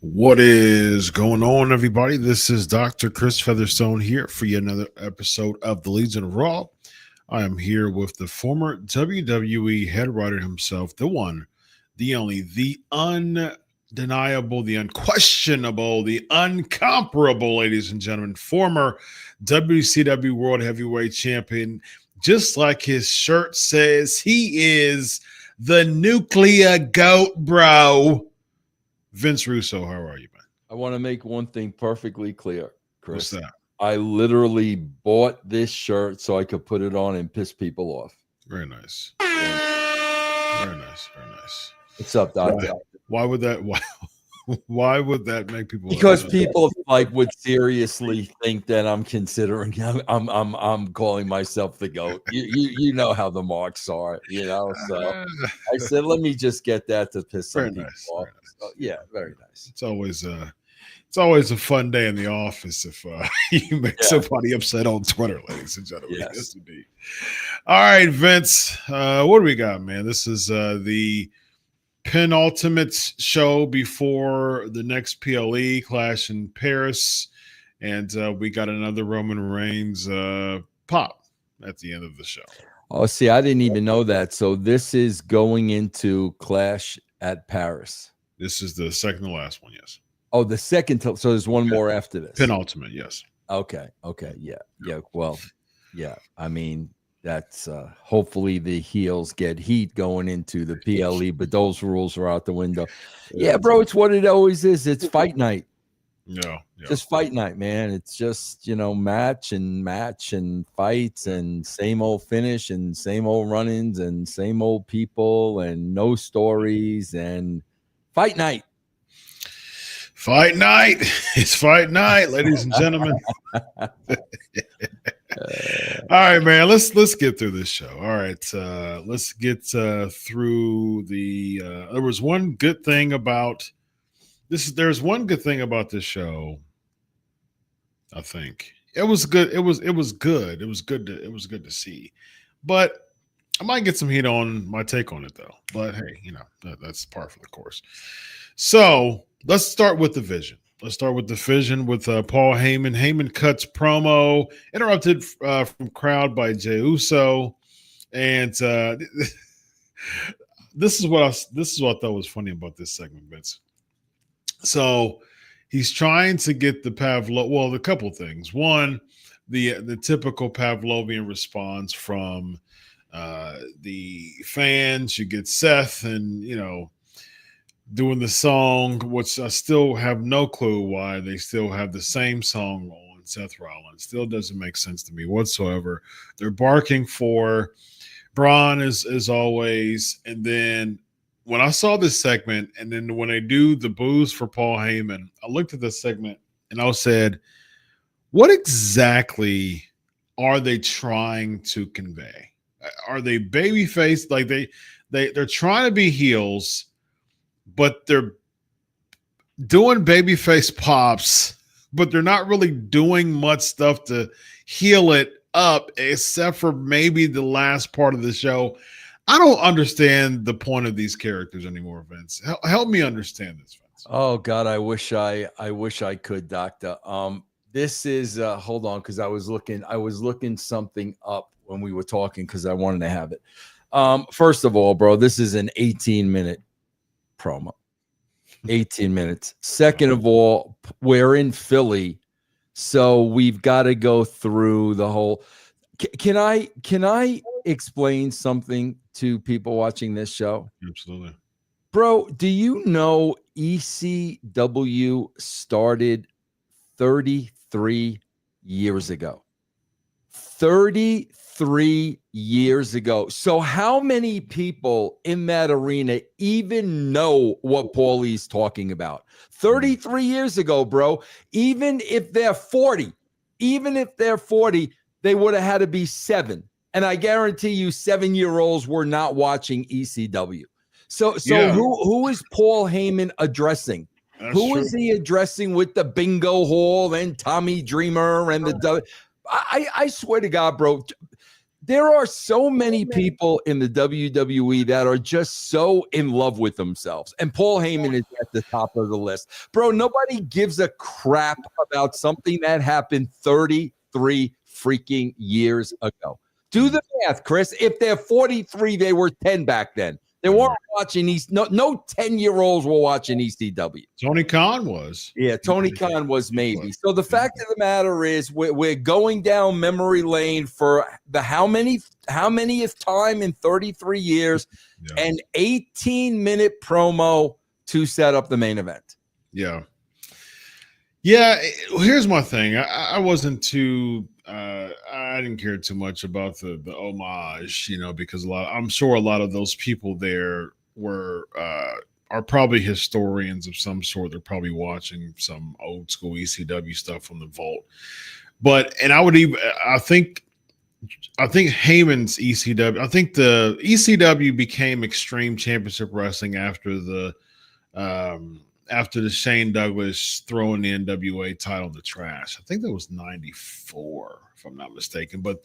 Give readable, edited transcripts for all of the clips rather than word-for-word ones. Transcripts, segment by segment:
What is going on, everybody? This is Dr. Chris Featherstone here for yet another episode of the Legion of Raw. I am here with the former WWE head writer himself, the one, the only, the undeniable, the unquestionable, the uncomparable, ladies and gentlemen, former WCW World Heavyweight Champion. Just like his shirt says, he is the nuclear goat, bro. Vince Russo, how are you, man? I want to make one thing perfectly clear, Chris. What's that? I literally bought this shirt so I could put it on and piss people off. Very nice. Very nice. Very nice. What's up, Doctor? Why would that? Why would that make people? Because people would seriously think that I'm considering. I'm calling myself the GOAT. You know how the marks are, So I said, let me just get that to piss some people off. Nice. So, yeah, very nice. It's always a fun day in the office if you make somebody upset on Twitter, ladies and gentlemen. Yes, indeed. All right, Vince. What do we got, man? This is the penultimate show before the next PLE clash in Paris, and we got another Roman Reigns pop at the end of the show. Oh, see, I didn't even know that. So this is going into Clash at Paris. This is the second to last one, yes. Oh, the second. So there's one more after this. Penultimate, yes. Okay. Yeah. Well, yeah. I mean, that's hopefully the heels get heat going into the PLE, but those rules are out the window. Yeah, bro, it's what it always is. It's fight night. Yeah. Just fight night, man. It's just, match and fights and same old finish and same old run-ins and same old people and no stories and fight night. Fight night. It's fight night, ladies and gentlemen. All right, man. Let's get through this show. All right. Let's get through the there was one good thing about this. There's one good thing about this show. I think it was good. It was good. It was good to see. But I might get some heat on my take on it though. But hey, that's par for the course. So let's start with the Vision. Let's start with the Vision with Paul Heyman. Heyman cuts promo, interrupted from crowd by Jey Uso, and this is what I thought was funny about this segment, Vince. So he's trying to get the a couple things. One, the typical Pavlovian response from the fans. You get Seth and doing the song, which I still have no clue why they still have the same song on Seth Rollins. Still doesn't make sense to me whatsoever. They're barking for Bron as always. And then when I saw this segment, and then when they do the boos for Paul Heyman, I looked at this segment and I said, what exactly are they trying to convey? Are they babyface? Like they're trying to be heels, but they're doing babyface pops, but they're not really doing much stuff to heal it up, except for maybe the last part of the show. I don't understand the point of these characters anymore, Vince. Help me understand this, Vince. Oh God, I wish I could, Doctor. This is hold on, because I was looking something up when we were talking because I wanted to have it. First of all, bro, this is an 18-minute promo. 18 minutes. Second of all, we're in Philly, so we've got to go through the whole. Can I explain something to people watching this show? Absolutely. Bro, do you know ECW started 33 years ago? 33 years ago. So how many people in that arena even know what Paulie's talking about? 33 years ago, bro. Even if they're 40, they would have had to be 7. And I guarantee you 7-year-olds were not watching ECW. So who is Paul Heyman addressing? Who is he addressing with the bingo hall and Tommy Dreamer and the I swear to God, bro, there are so many people in the WWE that are just so in love with themselves. And Paul Heyman is at the top of the list. Bro, nobody gives a crap about something that happened 33 freaking years ago. Do the math, Chris. If they're 43, they were 10 back then. They weren't watching no 10-year-olds were watching ECW. Tony Khan was. Yeah, Tony Khan was maybe. So the fact of the matter is we're going down memory lane for the how manyth time in 33 years, an 18-minute promo to set up the main event. Yeah. Yeah, here's my thing. I wasn't too I didn't care too much about the homage, because I'm sure a lot of those people there are probably historians of some sort. They're probably watching some old school ECW stuff from the vault. I think Heyman's ECW, I think the ECW became Extreme Championship Wrestling after the Shane Douglas throwing the NWA title in the trash. I think that was 94, if I'm not mistaken. But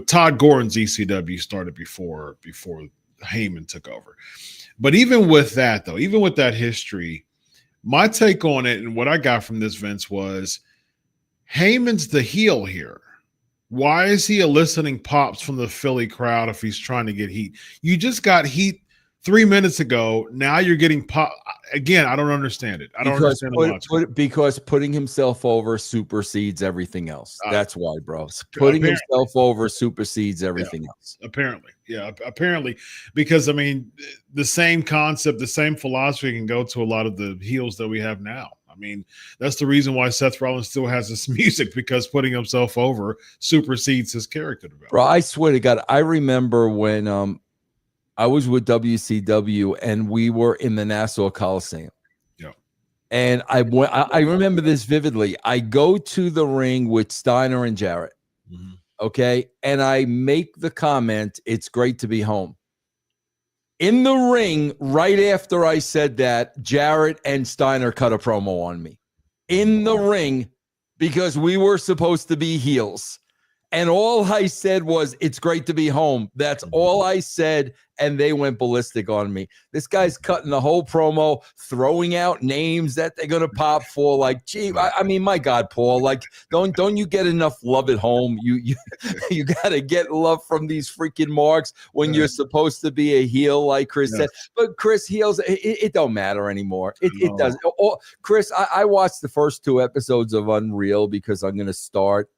Todd Gordon's ECW started before Heyman took over. But even with that, though, even with that history, my take on it and what I got from this, Vince, was Heyman's the heel here. Why is he eliciting pops from the Philly crowd if he's trying to get heat? You just got heat 3 minutes ago. Now you're getting pop again. I don't understand it. I don't understand because putting himself over supersedes everything else. That's why, bro. Putting himself over supersedes everything else. Apparently, because the same concept, the same philosophy can go to a lot of the heels that we have now. That's the reason why Seth Rollins still has this music, because putting himself over supersedes his character development. Bro, I swear to God, I remember when I was with WCW and we were in the Nassau Coliseum. Yeah. And I remember this vividly. I go to the ring with Steiner and Jarrett. Mm-hmm. Okay. And I make the comment, "It's great to be home." In the ring, right after I said that, Jarrett and Steiner cut a promo on me. In the ring, because we were supposed to be heels. And all I said was, "It's great to be home." That's all I said. And they went ballistic on me. This guy's cutting the whole promo, throwing out names that they're going to pop for. Like, gee, my God, Paul, like, don't you get enough love at home? You got to get love from these freaking marks when you're supposed to be a heel, like Chris said. But Chris, heels, it don't matter anymore. It doesn't. Chris, I watched the first 2 episodes of Unreal because I'm going to start.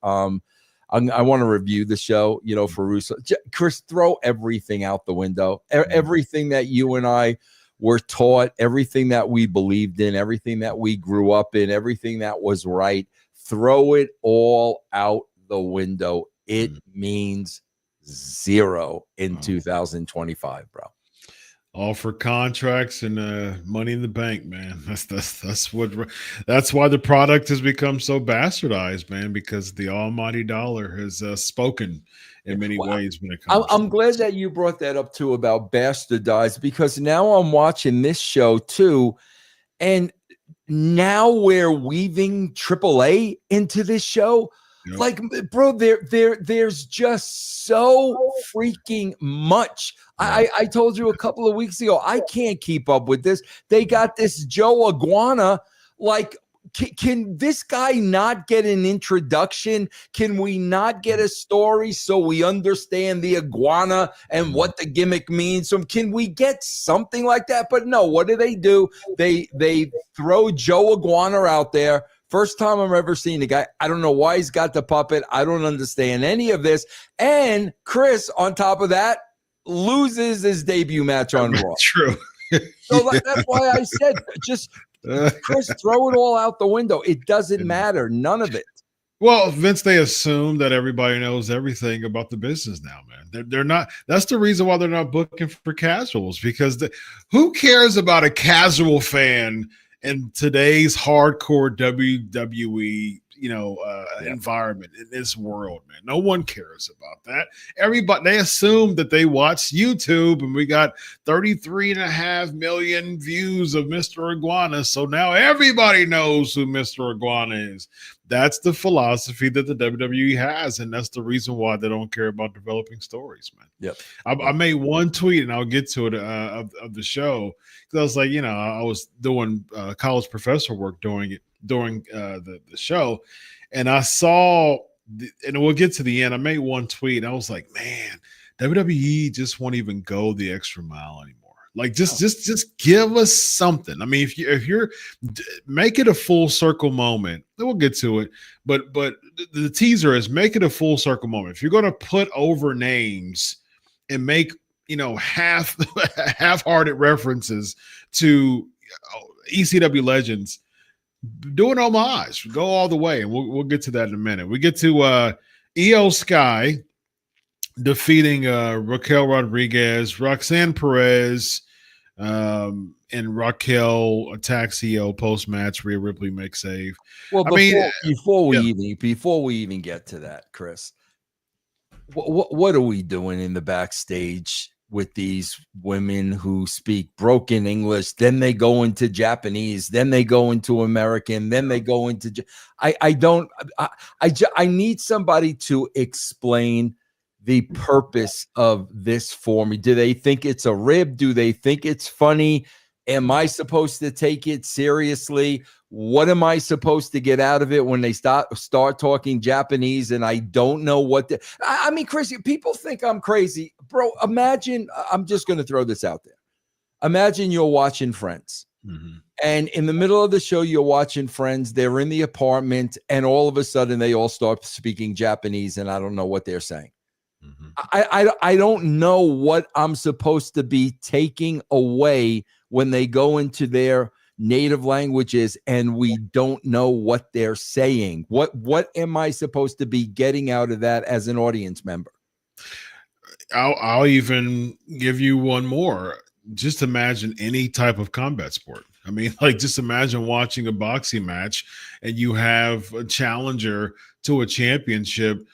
I want to review the show, for Russo. Chris, throw everything out the window. Everything that you and I were taught, everything that we believed in, everything that we grew up in, everything that was right, throw it all out the window. It means zero in 2025, bro. All for contracts and money in the bank, man. That's why the product has become so bastardized, man. Because the almighty dollar has spoken in many ways when it comes. I'm glad that you brought that up too about bastardized, because now I'm watching this show too, and now we're weaving AAA into this show. Yep. Like, bro, there's just so freaking much. I told you a couple of weeks ago, I can't keep up with this. They got this Joe Iguana. Like, can this guy not get an introduction? Can we not get a story so we understand the iguana and what the gimmick means? So can we get something like that? But no, what do? They throw Joe Iguana out there. First time I'm ever seeing the guy. I don't know why he's got the puppet. I don't understand any of this. And Chris, on top of that, loses his debut match on Raw. True. So that's why I said, just Chris, throw it all out the window. It doesn't matter. None of it. Well, Vince, they assume that everybody knows everything about the business now, man. They're not. That's the reason why they're not booking for casuals, because who cares about a casual fan in today's hardcore WWE, environment in this world, man? No one cares about that. Everybody, they assume that they watch YouTube, and we got 33.5 million views of Mr. Iguana. So now everybody knows who Mr. Iguana is. That's the philosophy that the WWE has, and that's the reason why they don't care about developing stories, man. Yep. I made one tweet, and I'll get to it of the show, because I was like, I was doing college professor work during the show, and I saw, and we'll get to the end. I made one tweet, and I was like, man, WWE just won't even go the extra mile anymore. Like, just give us something. I mean, if you're make it a full circle moment, then we'll get to it. But the teaser is make it a full circle moment. If you're going to put over names and make half-hearted references to ECW legends, do an homage. Go all the way, and we'll get to that in a minute. We get to IYO SKY defeating Raquel Rodriguez, Roxanne Perez, and Raquel attacks IYO post-match. Rhea Ripley makes save. Well, before we even get to that, Chris, what are we doing in the backstage with these women who speak broken English? Then they go into Japanese, then they go into American, then they go into. I need somebody to explain the purpose of this for me. Do they think it's a rib? Do they think it's funny? Am I supposed to take it seriously? What am I supposed to get out of it when they start talking Japanese and I don't know what I mean, Chris, people think I'm crazy. Bro, imagine, I'm just going to throw this out there. Imagine you're watching Friends. Mm-hmm. And in the middle of the show, you're watching Friends. They're in the apartment, and all of a sudden they all start speaking Japanese, and I don't know what they're saying. Mm-hmm. I don't know what I'm supposed to be taking away when they go into their native languages and we don't know what they're saying. What am I supposed to be getting out of that as an audience member? I'll even give you one more. Just imagine any type of combat sport. I mean, like, just imagine watching a boxing match and you have a challenger to a championship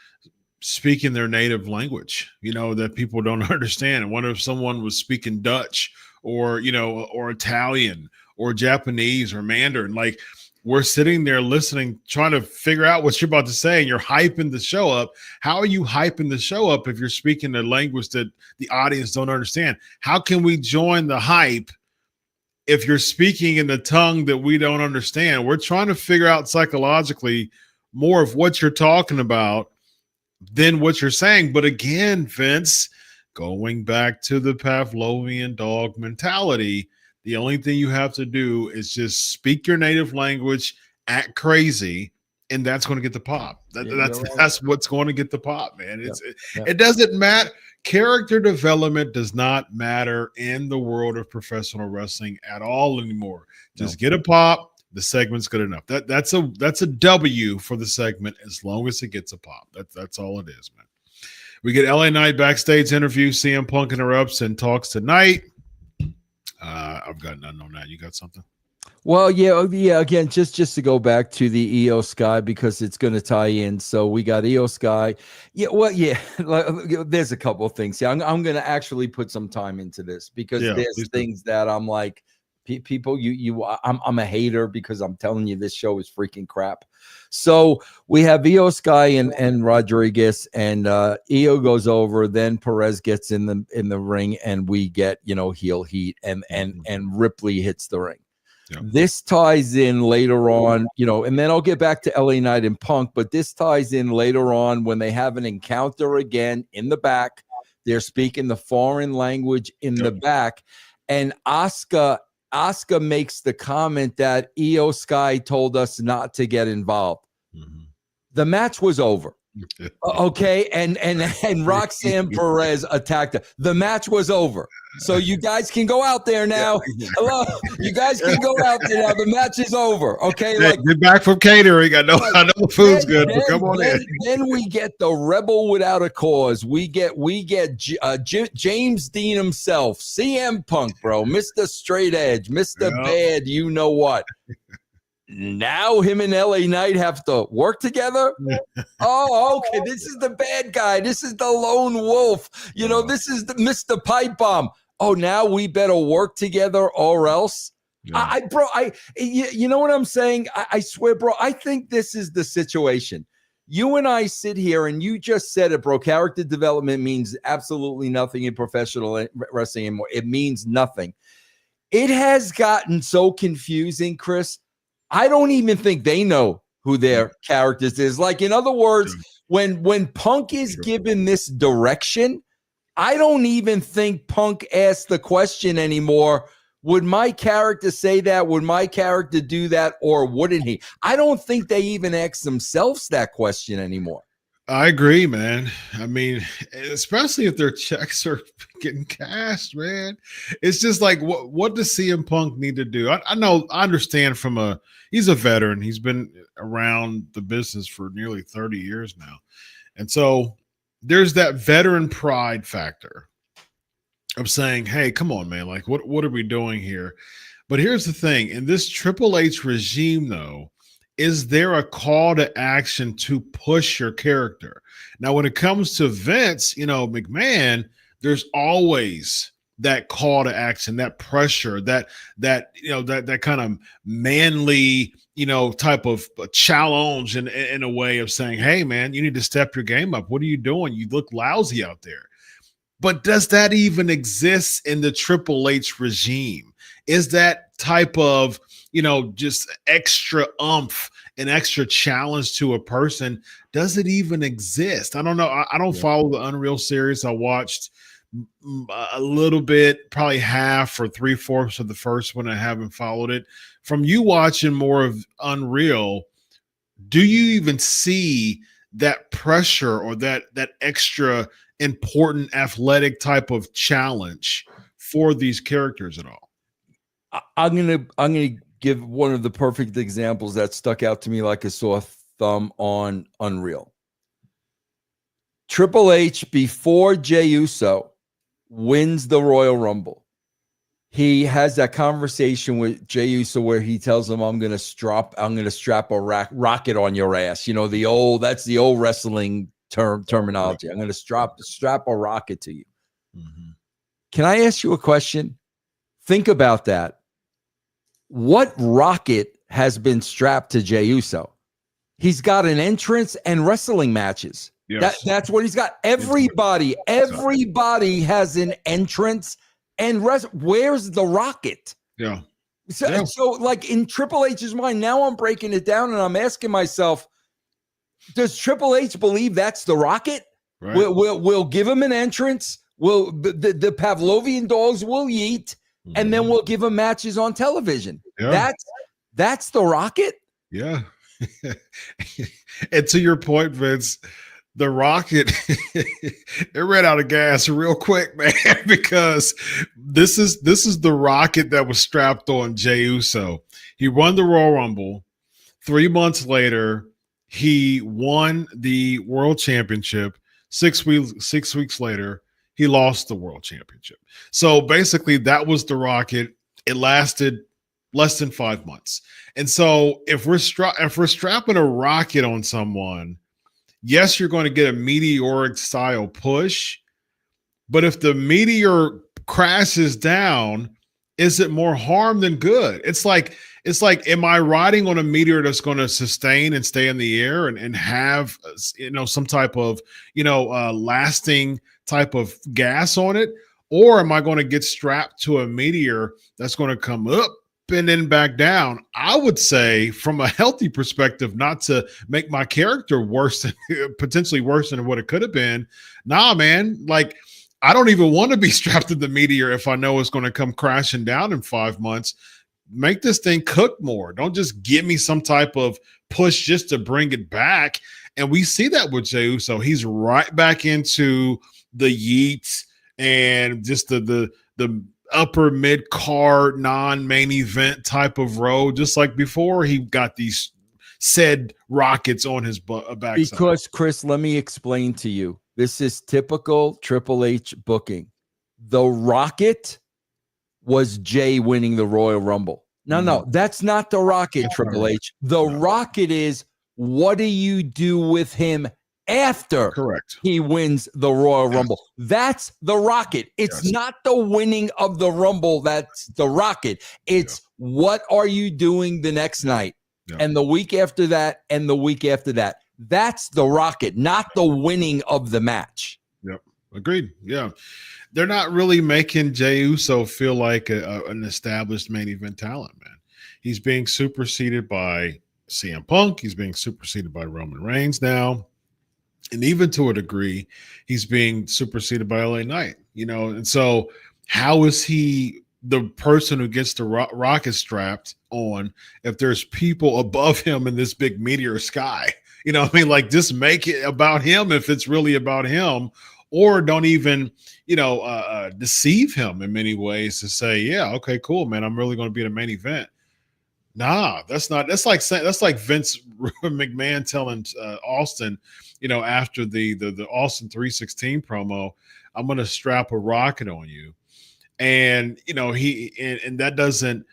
speaking their native language, that people don't understand. And what if someone was speaking Dutch or Italian or Japanese or Mandarin? Like, we're sitting there listening, trying to figure out what you're about to say, and you're hyping the show up. How are you hyping the show up if you're speaking a language that the audience don't understand? How can we join the hype if you're speaking in the tongue that we don't understand? We're trying to figure out psychologically more of what you're talking about than what you're saying. But again, Vince, going back to the Pavlovian dog mentality, the only thing you have to do is just speak your native language, act crazy, and that's going to get the pop. That's what's going to get the pop, man. It doesn't matter. Character development does not matter in the world of professional wrestling at all anymore. Just get a pop. The segment's good enough. That's a W for the segment as long as it gets a pop. That's all it is, man. We get LA Knight backstage interview. CM Punk interrupts and talks tonight. I've got nothing on that. You got something? Well, yeah. Again, just to go back to the IYO SKY because it's going to tie in. So we got IYO SKY. There's a couple of things. Yeah, I'm going to actually put some time into this because there's things that I'm like, people, I'm a hater because I'm telling you this show is freaking crap. So we have IYO SKY and Rodriguez, and IYO goes over. Then Perez gets in the ring, and we get heel heat, and Ripley hits the ring. Yeah. This ties in later on, and then I'll get back to LA Knight and Punk, but this ties in later on when they have an encounter again in the back. They're speaking the foreign language in the back, and Asuka makes the comment that IYO SKY told us not to get involved. Mm-hmm. The match was over. Okay. And Roxanne Perez attacked her. The match was over. So you guys can go out there now. Hello. You guys can go out there now. The match is over. Okay. Get back from catering. I know the food's good, but come on in. Then we get the rebel without a cause. We get James Dean himself, CM Punk, bro, Mr. Straight Edge, Mr. Bad, you know what. Now him and LA Knight have to work together. Oh, okay. This is the bad guy. This is the lone wolf. This is the Mr. Pipe Bomb. Oh, now we better work together or else. Yeah. You know what I'm saying? I swear, bro, I think this is the situation. You and I sit here and you just said it, bro. Character development means absolutely nothing in professional wrestling anymore. It means nothing. It has gotten so confusing, Chris. I don't even think they know who their characters is. Like, in other words, when Punk is given this direction, I don't even think Punk asks the question anymore. Would my character say that? Would my character do that? Or wouldn't he? I don't think they even ask themselves that question anymore. I agree, man. I mean, especially if their checks are getting cashed, man. It's just like, what does CM Punk need to do? I know, I understand he's a veteran. He's been around the business for nearly 30 years now. And so there's that veteran pride factor of saying, hey, come on, man. Like, what are we doing here? But here's the thing. In this Triple H regime, though, is there a call to action to push your character? Now, when it comes to Vince, McMahon, there's always that call to action, that pressure, that kind of manly, type of challenge in a way of saying, hey, man, you need to step your game up. What are you doing? You look lousy out there. But does that even exist in the Triple H regime? Is that type of, just extra oomph and extra challenge to a person? Does it even exist? I don't know. I don't follow the Unreal series. I watched a little bit, probably half or 3/4 of the first one. I haven't followed it. From you watching more of Unreal, do you even see that pressure or that extra important athletic type of challenge for these characters at all? I'm gonna give one of the perfect examples that stuck out to me like a sore thumb on Unreal. Triple H, before Jey Uso wins the Royal Rumble, he has that conversation with Jey Uso where he tells him, I'm gonna strap a rocket on your ass. That's the old wrestling terminology. I'm gonna strap a rocket to you. Mm-hmm. Can I ask you a question? Think about that. What rocket has been strapped to Jey Uso? He's got an entrance and wrestling matches. Yes. That's what he's got. Everybody has an entrance and where's the rocket? Yeah. So like in Triple H's mind, now I'm breaking it down and I'm asking myself, does Triple H believe that's the rocket? Right. We'll give him an entrance. The Pavlovian dogs will eat, and then we'll give him matches on television. Yeah. That's the rocket. Yeah. And to your point, Vince, the rocket, it ran out of gas real quick, man, because this is the rocket that was strapped on Jey Uso. He won the Royal Rumble. 3 months later, he won the World Championship. 6 weeks later, he lost the World Championship. So basically, that was the rocket. It lasted less than 5 months. And so if we're strapping a rocket on someone, yes, you're going to get a meteoric style push. But if the meteor crashes down, is it more harm than good? It's like, am I riding on a meteor that's going to sustain and stay in the air and have, some type of, lasting type of gas on it? Or am I going to get strapped to a meteor that's going to come up and then back down? I would say, from a healthy perspective, not to make my character potentially worse than what it could have been. Nah, man, like, I don't even want to be strapped to the meteor if I know it's going to come crashing down in 5 months. Make this thing cook more. Don't just give me some type of push just to bring it back. And we see that with Jey Uso. He's right back into the yeets and just the upper mid-card, non-main event type of road, just like before he got these said rockets on his backside. Because, Chris, let me explain to you. This is typical Triple H booking. The rocket was Jey winning the Royal Rumble. No, that's not the rocket, Triple H. The rocket is, what do you do with him after he wins the Royal Rumble? That's the rocket. It's not the winning of the Rumble. That's the rocket. It's What are you doing the next night? Yeah. And the week after that, and the week after that. That's the Rocket, not the winning of the match. Yep. Agreed. Yeah. They're not really making Jey Uso feel like an established main event talent, man. He's being superseded by CM Punk. He's being superseded by Roman Reigns now. And even to a degree, he's being superseded by LA Knight, And so how is he the person who gets the rocket strapped on if there's people above him in this big meteor sky? Like, just make it about him if it's really about him, or don't even, deceive him in many ways to say, yeah, okay, cool, man, I'm really going to be the main event. Nah, that's like Vince McMahon telling Austin, after the Austin 316 promo, I'm going to strap a rocket on you. And, that doesn't,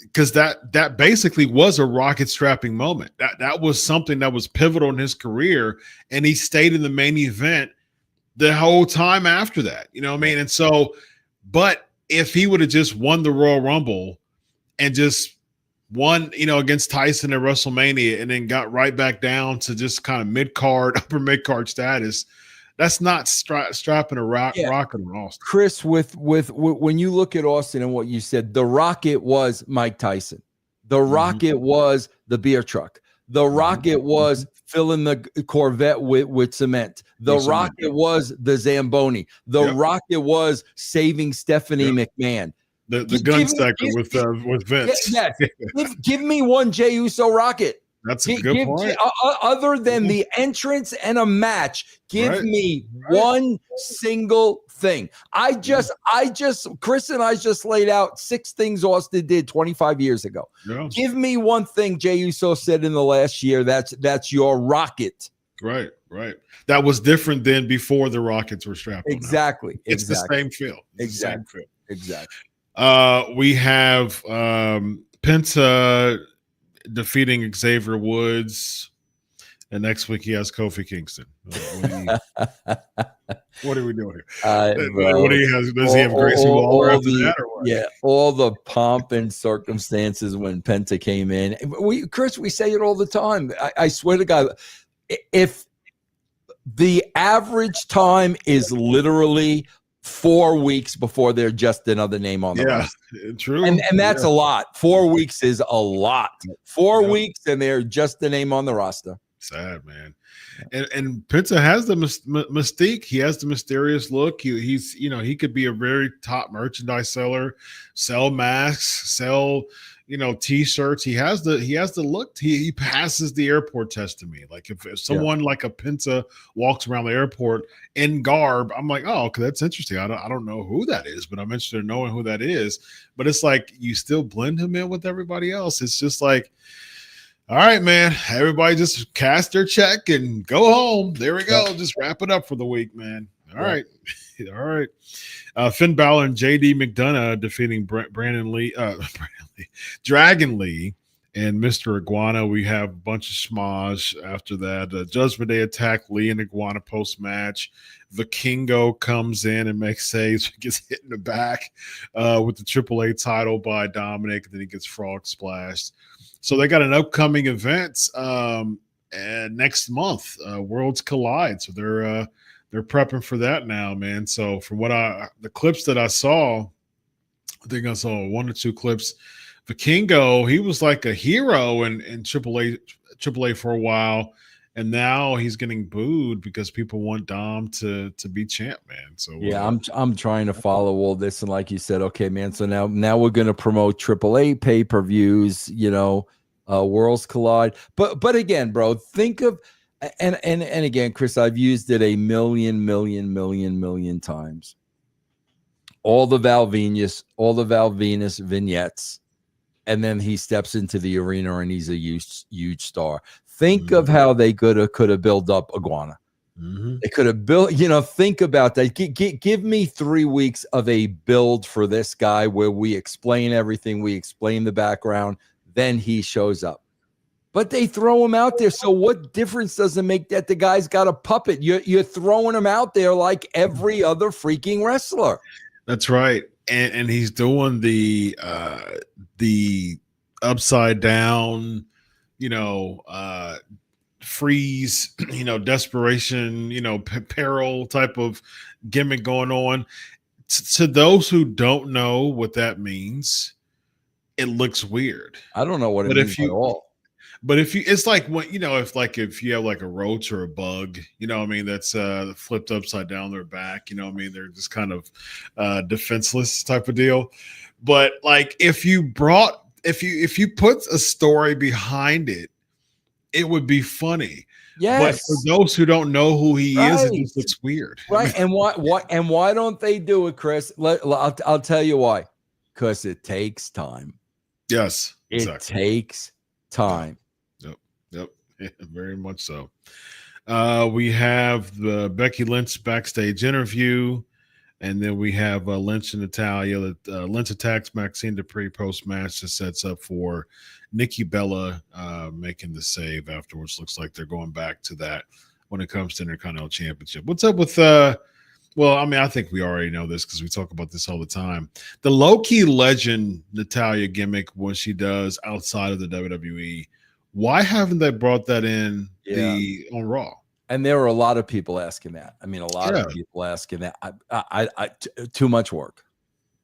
because that basically was a rocket strapping moment. That was something that was pivotal in his career, and he stayed in the main event the whole time after that. And so, but if he would have just won the Royal Rumble and just won, against Tyson at WrestleMania, and then got right back down to just kind of mid-card, upper mid-card status, that's not strapping a rocket on Austin. Chris, with when you look at Austin and what you said, the Rocket was Mike Tyson. The Rocket was the beer truck. The Rocket was filling the Corvette with cement. The Rocket was the Zamboni. The Rocket was saving Stephanie McMahon. The gun stacker with Vince. Yes. Give me one Jey Uso Rocket. That's a good point. Other than the entrance and a match, give me one single thing. Chris and I just laid out 6 things Austin did 25 years ago. Yeah. Give me one thing Jey Uso said in the last year. That's your Rocket. Right. That was different than before the Rockets were strapped on. Exactly. It's the same feel. Exactly. We have Penta defeating Xavier Woods, and next week he has Kofi Kingston. What are we doing here? What do he have? Does he have Gracie Waller after that, or what? Yeah, all the pomp and circumstances when Penta came in. Chris, we say it all the time. I swear to God, if the average time is literally 4 weeks before they're just another name on the roster. True. And that's a lot. 4 weeks is a lot. 4 weeks and they're just the name on the roster. Sad, man. And Penta has the mystique. He has the mysterious look. He's he could be a very top merchandise seller, sell masks, sell T-shirts. He has the look. He passes the airport test to me. Like if someone like a Penta walks around the airport in garb, I'm like, oh, okay, that's interesting. I don't know who that is, but I'm interested in knowing who that is. But it's like you still blend him in with everybody else. It's just like, all right, man, everybody just cast their check and go home. There we go. Just wrap it up for the week, man. All right. All right. Finn Balor and JD McDonough defeating Dragon Lee and Mr. Iguana. We have a bunch of schmoz after that. Judgment Day attack Lee and Iguana post-match. Vikingo comes in and makes saves. He gets hit in the back with the AAA title by Dominic. And then he gets frog splashed. So they got an upcoming event next month, Worlds Collide. So they're prepping for that now, man. So from the clips that I saw, I think I saw 1 or 2 clips. Vikingo, he was like a hero in AAA for a while, and now he's getting booed because people want Dom to be champ, man. So I'm trying to follow all this, and like you said, okay, man. So now we're going to promote AAA pay-per-views, Worlds Collide. But again, bro, think of and again, Chris, I've used it a million times. All the Val Venus vignettes, and then he steps into the arena and he's a huge star. Think of how they could have built up Iguana. They could have built, think about that. Give me 3 weeks of a build for this guy where we explain everything, we explain the background, then he shows up. But they throw him out there. So what difference does it make that the guy's got a puppet? You're throwing him out there like every other freaking wrestler. That's right. and he's doing the upside down, freeze, desperation, peril type of gimmick going on. To those who don't know what that means, it looks weird. I don't know what it means at all. But it's like when if you have like a roach or a bug, that's flipped upside down their back, they're just kind of defenseless type of deal. But like if you put a story behind it, it would be funny. Yes. But for those who don't know who he is, it just looks weird. Right. And why don't they do it, Chris? I'll tell you why. Because it takes time. Yes. Exactly. It takes time. Yep. Yeah, very much so. We have the Becky Lynch backstage interview, and then we have Lynch and Natalya. Lynch attacks Maxine Dupree post-match that sets up for Nikki Bella making the save afterwards. Looks like they're going back to that when it comes to Intercontinental Championship. What's up with I think we already know this because we talk about this all the time. The low-key legend Natalya gimmick, when she does outside of the WWE, why haven't they brought that in on Raw? And there are a lot of people asking that. I mean, a lot of people asking that. Too much work.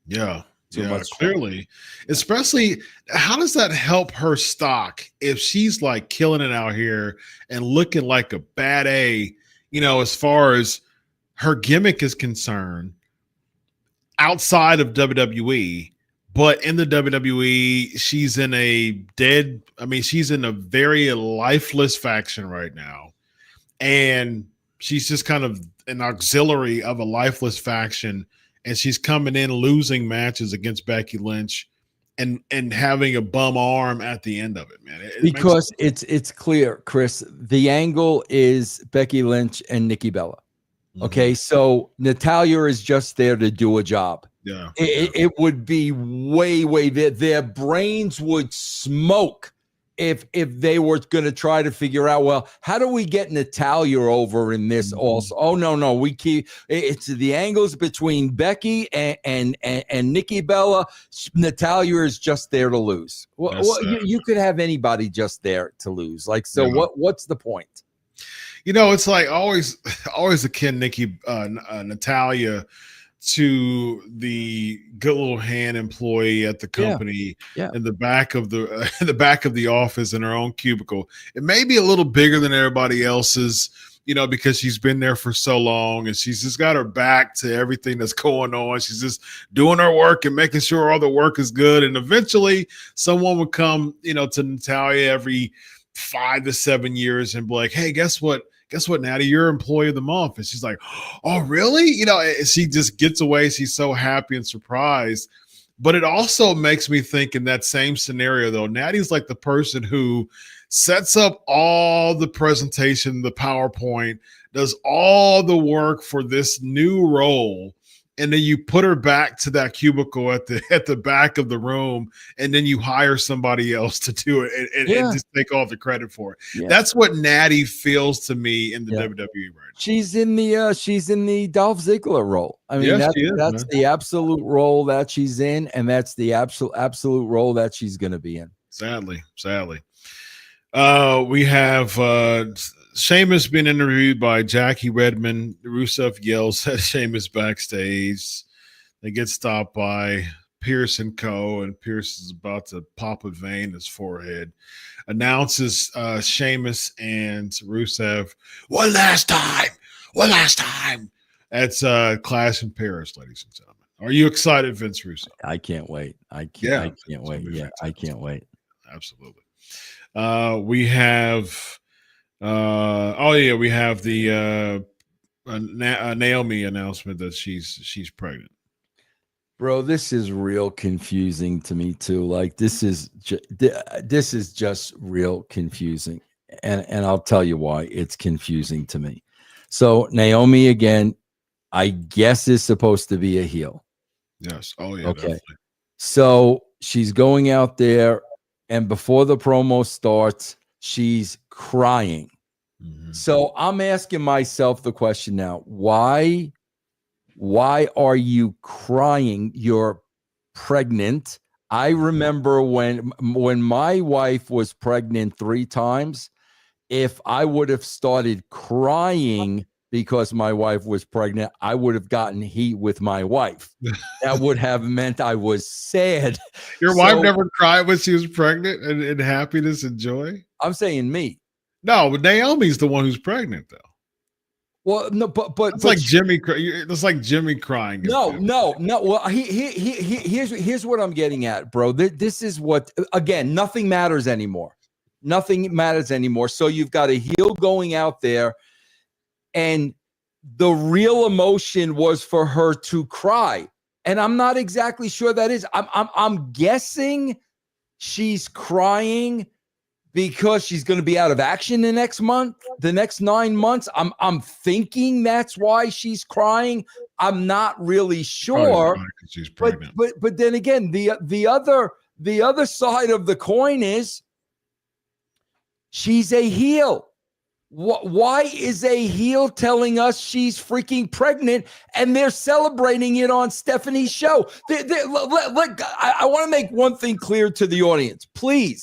Yeah. Too much clearly. Especially, how does that help her stock if she's like killing it out here and looking like a bad A, as far as her gimmick is concerned outside of WWE, but in the WWE, she's in a very lifeless faction right now. And she's just kind of an auxiliary of a lifeless faction. And she's coming in losing matches against Becky Lynch and having a bum arm at the end of it, man. Because it's clear, Chris, the angle is Becky Lynch and Nikki Bella. Okay, so Natalya is just there to do a job. Yeah. It would be way their brains would smoke if they were going to try to figure out, well, how do we get Natalya over in this also? Oh, no, we keep it's the angles between Becky and Nikki Bella. Natalya is just there to lose. Well, you could have anybody just there to lose. Like, so what's the point? It's like always akin Natalya to the good little hand employee at the company in the back of the office in her own cubicle. It may be a little bigger than everybody else's, because she's been there for so long and she's just got her back to everything that's going on. She's just doing her work and making sure all the work is good. And eventually someone would come, to Natalya every 5 to 7 years and be like, hey, guess what, Natty, you're employee of the month. And she's like, oh, really? She just gets away. She's so happy and surprised. But it also makes me think in that same scenario, though, Natty's like the person who sets up all the presentation, the PowerPoint, does all the work for this new role. And then you put her back to that cubicle at the back of the room, and then you hire somebody else to do it and just take all the credit for it. Yeah. That's what Natty feels to me in the WWE right now. She's in the Dolph Ziggler role. I mean, that's the absolute role that she's in, and that's the absolute role that she's going to be in. Sadly. We have Sheamus being interviewed by Jackie Redmond. Rusev yells at Sheamus backstage. They get stopped by Pierce and Co. And Pierce is about to pop a vein in his forehead. Announces Sheamus and Rusev one last time. That's Clash in Paris, ladies and gentlemen. Are you excited, Vince Russo? I can't wait. I can't wait. Yeah, I can't wait. Absolutely. We have we have the Naomi announcement that she's pregnant. Bro, this is real confusing to me too. Like this is just real confusing, and I'll tell you why it's confusing to me. So Naomi again, I guess is supposed to be a heel. Yes. Oh yeah. Okay. Definitely. So she's going out there, and before the promo starts, she's crying. Mm-hmm. So I'm asking myself the question now: why Why are you crying? You're pregnant. I remember when my wife was pregnant 3 times, if I would have started crying because my wife was pregnant, I would have gotten heat with my wife. That would have meant I was sad. Your wife never cried when she was pregnant and happiness and joy? I'm saying me. No, but Naomi's the one who's pregnant, though. Well, no, but it's like Jimmy. It's like Jimmy crying. No. Well, here's what I'm getting at, bro. This is what, again, nothing matters anymore. Nothing matters anymore. So you've got a heel going out there, and the real emotion was for her to cry. And I'm not exactly sure that is. I'm guessing she's crying because she's going to be out of action the next 9 months. I'm thinking that's why she's crying. I'm not really sure. She's pregnant. But then again, the other side of the coin is she's a heel. Why is a heel telling us she's freaking pregnant and they're celebrating it on Stephanie's show? I want to make one thing clear to the audience. Please,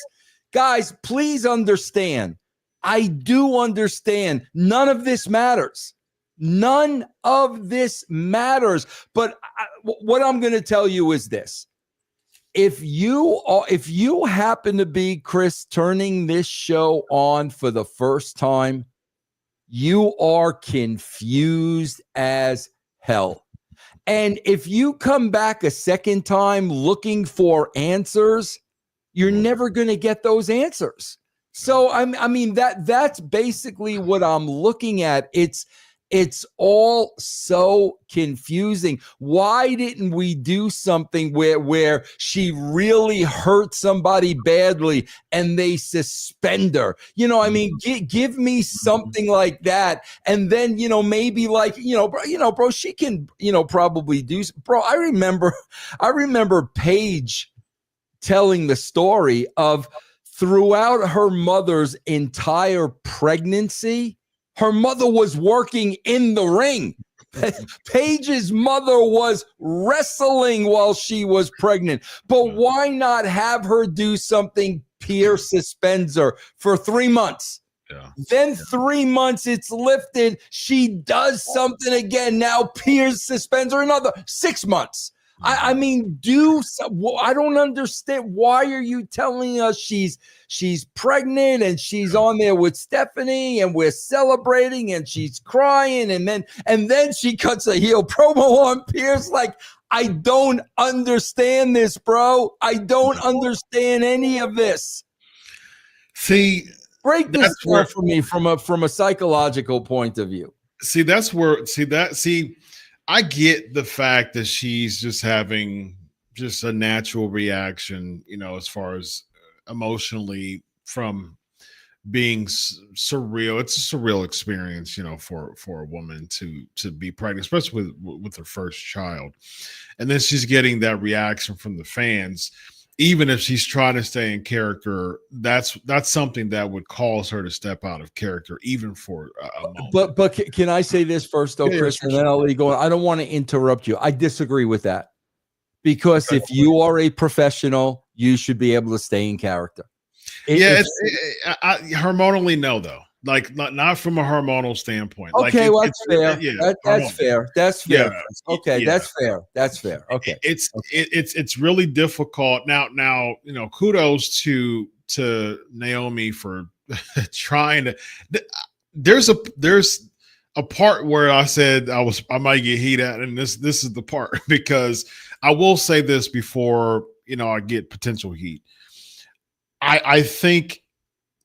guys, please understand. I do understand. None of this matters. None of this matters. But what I'm going to tell you is this. If you happen to be, Chris, turning this show on for the first time, you are confused as hell. And if you come back a second time looking for answers, you're never going to get those answers. So I mean that's basically what I'm looking at. It's all so confusing. Why didn't we do something where she really hurt somebody badly and they suspend her? You know, I mean, give me something like that. And then, maybe like, bro, she can, probably do, bro. I remember Paige telling the story of throughout her mother's entire pregnancy, her mother was working in the ring. Paige's mother was wrestling while she was pregnant. But why not have her do something? Pierce suspends her for 3 months. Yeah. Then 3 months it's lifted. She does something again. Now Pierce suspends her another 6 months. I mean, I don't understand. Why are you telling us she's pregnant and she's on there with Stephanie and we're celebrating and she's crying and then she cuts a heel promo on Pierce? Like, I don't understand this, bro. I don't understand any of this. See, break this down for me from a psychological point of view. I get the fact that she's just having just a natural reaction, as far as emotionally from being surreal. It's a surreal experience, for a woman to be pregnant, especially with her first child. And then she's getting that reaction from the fans. Even if she's trying to stay in character, that's something that would cause her to step out of character, even for a moment. But can I say this first, though, Chris, and then I'll let you go. I don't want to interrupt you. I disagree with that, because if you are a professional, you should be able to stay in character. Hormonally, no, though. Like not from a hormonal standpoint. Okay, that's fair. That's fair. That's fair. Yeah, okay, yeah. That's fair. Okay, it's really difficult now. Kudos to Naomi for trying to. There's a part where I said I might get heat at, and this is the part, because I will say this before I get potential heat. I think,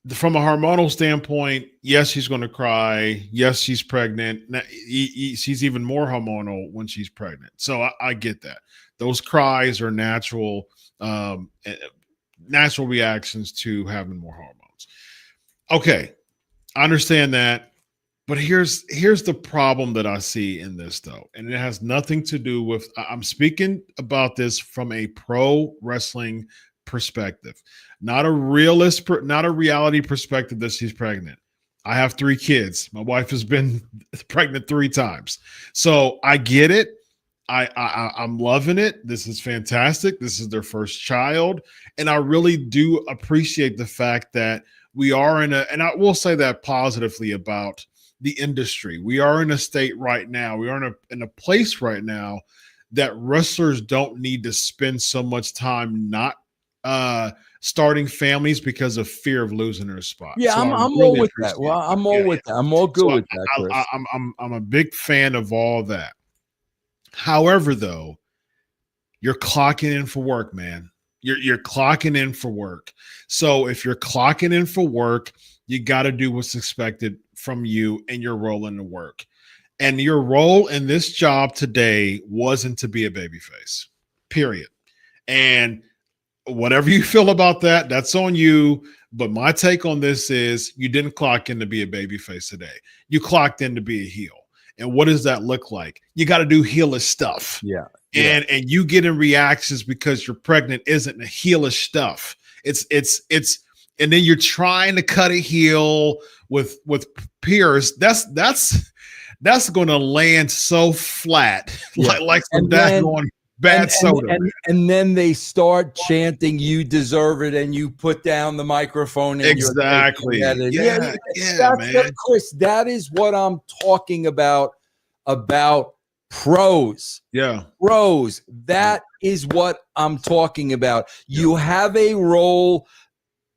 from a hormonal standpoint, yes, she's going to cry. Yes, she's pregnant. She's even more hormonal when she's pregnant. So I get that. Those cries are natural reactions to having more hormones. Okay, I understand that. But here's the problem that I see in this, though. And it has nothing to do with, I'm speaking about this from a pro wrestling perspective, not a reality perspective that she's pregnant. I have 3 kids. My wife has been pregnant 3 times. So I get it. I'm loving it. This is fantastic. This is their first child. And I really do appreciate the fact that we are and I will say that positively about the industry. We are in a state right now. We are in a place right now that wrestlers don't need to spend so much time not starting families because of fear of losing their spot. Yeah, so I'm really all with that. Well, I'm all with that. I'm all good with that, Chris. I'm a big fan of all that. However, though, you're clocking in for work, man. You're clocking in for work. So if you're clocking in for work, you got to do what's expected from you and your role in the work. And your role in this job today wasn't to be a babyface, period. And whatever you feel about that, that's on you. But my take on this is you didn't clock in to be a babyface today. You clocked in to be a heel. And what does that look like? You got to do heelish stuff. Yeah. And you getting reactions because you're pregnant isn't the heelish stuff. It's and then you're trying to cut a heel with Pierce. That's going to land so flat, like some daggone bad soda. And then they start chanting, "You deserve it," and you put down the microphone. And exactly. Yeah, man. Chris, that is what I'm talking about pros. Yeah. Pros. That is what I'm talking about. You have a role.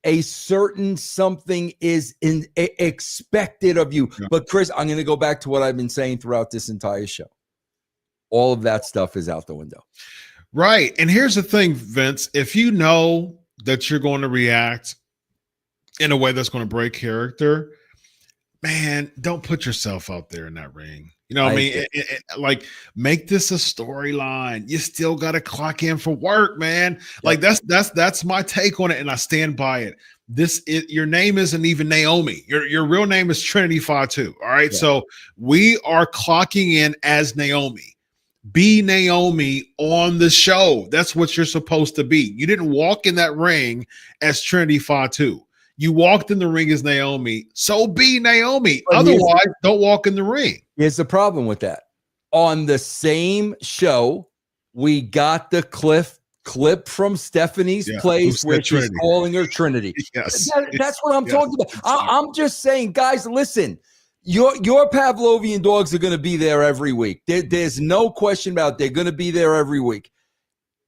A certain something is expected of you. Yeah. But Chris, I'm going to go back to what I've been saying throughout this entire show. All of that stuff is out the window. Right. And here's the thing, Vince, if you know that you're going to react in a way that's going to break character, man, don't put yourself out there in that ring. You know what I mean? Like, make this a storyline. You still got to clock in for work, man. Like that's my take on it, and I stand by it. Your name isn't even Naomi. Your real name is Trinity Fatu. All right. Yeah. So we are clocking in as Naomi. Be Naomi on the show. That's what you're supposed to be. You didn't walk in that ring as Trinity Fatu. You walked in the ring as Naomi, so be Naomi. But otherwise, don't walk in the ring. Here's the problem with that. On the same show, we got the clip from Stephanie's place where she's calling her Trinity. Yes. That's what I'm talking about. I'm just saying, guys, listen, your Pavlovian dogs are going to be there every week. There's no question about it. They're going to be there every week.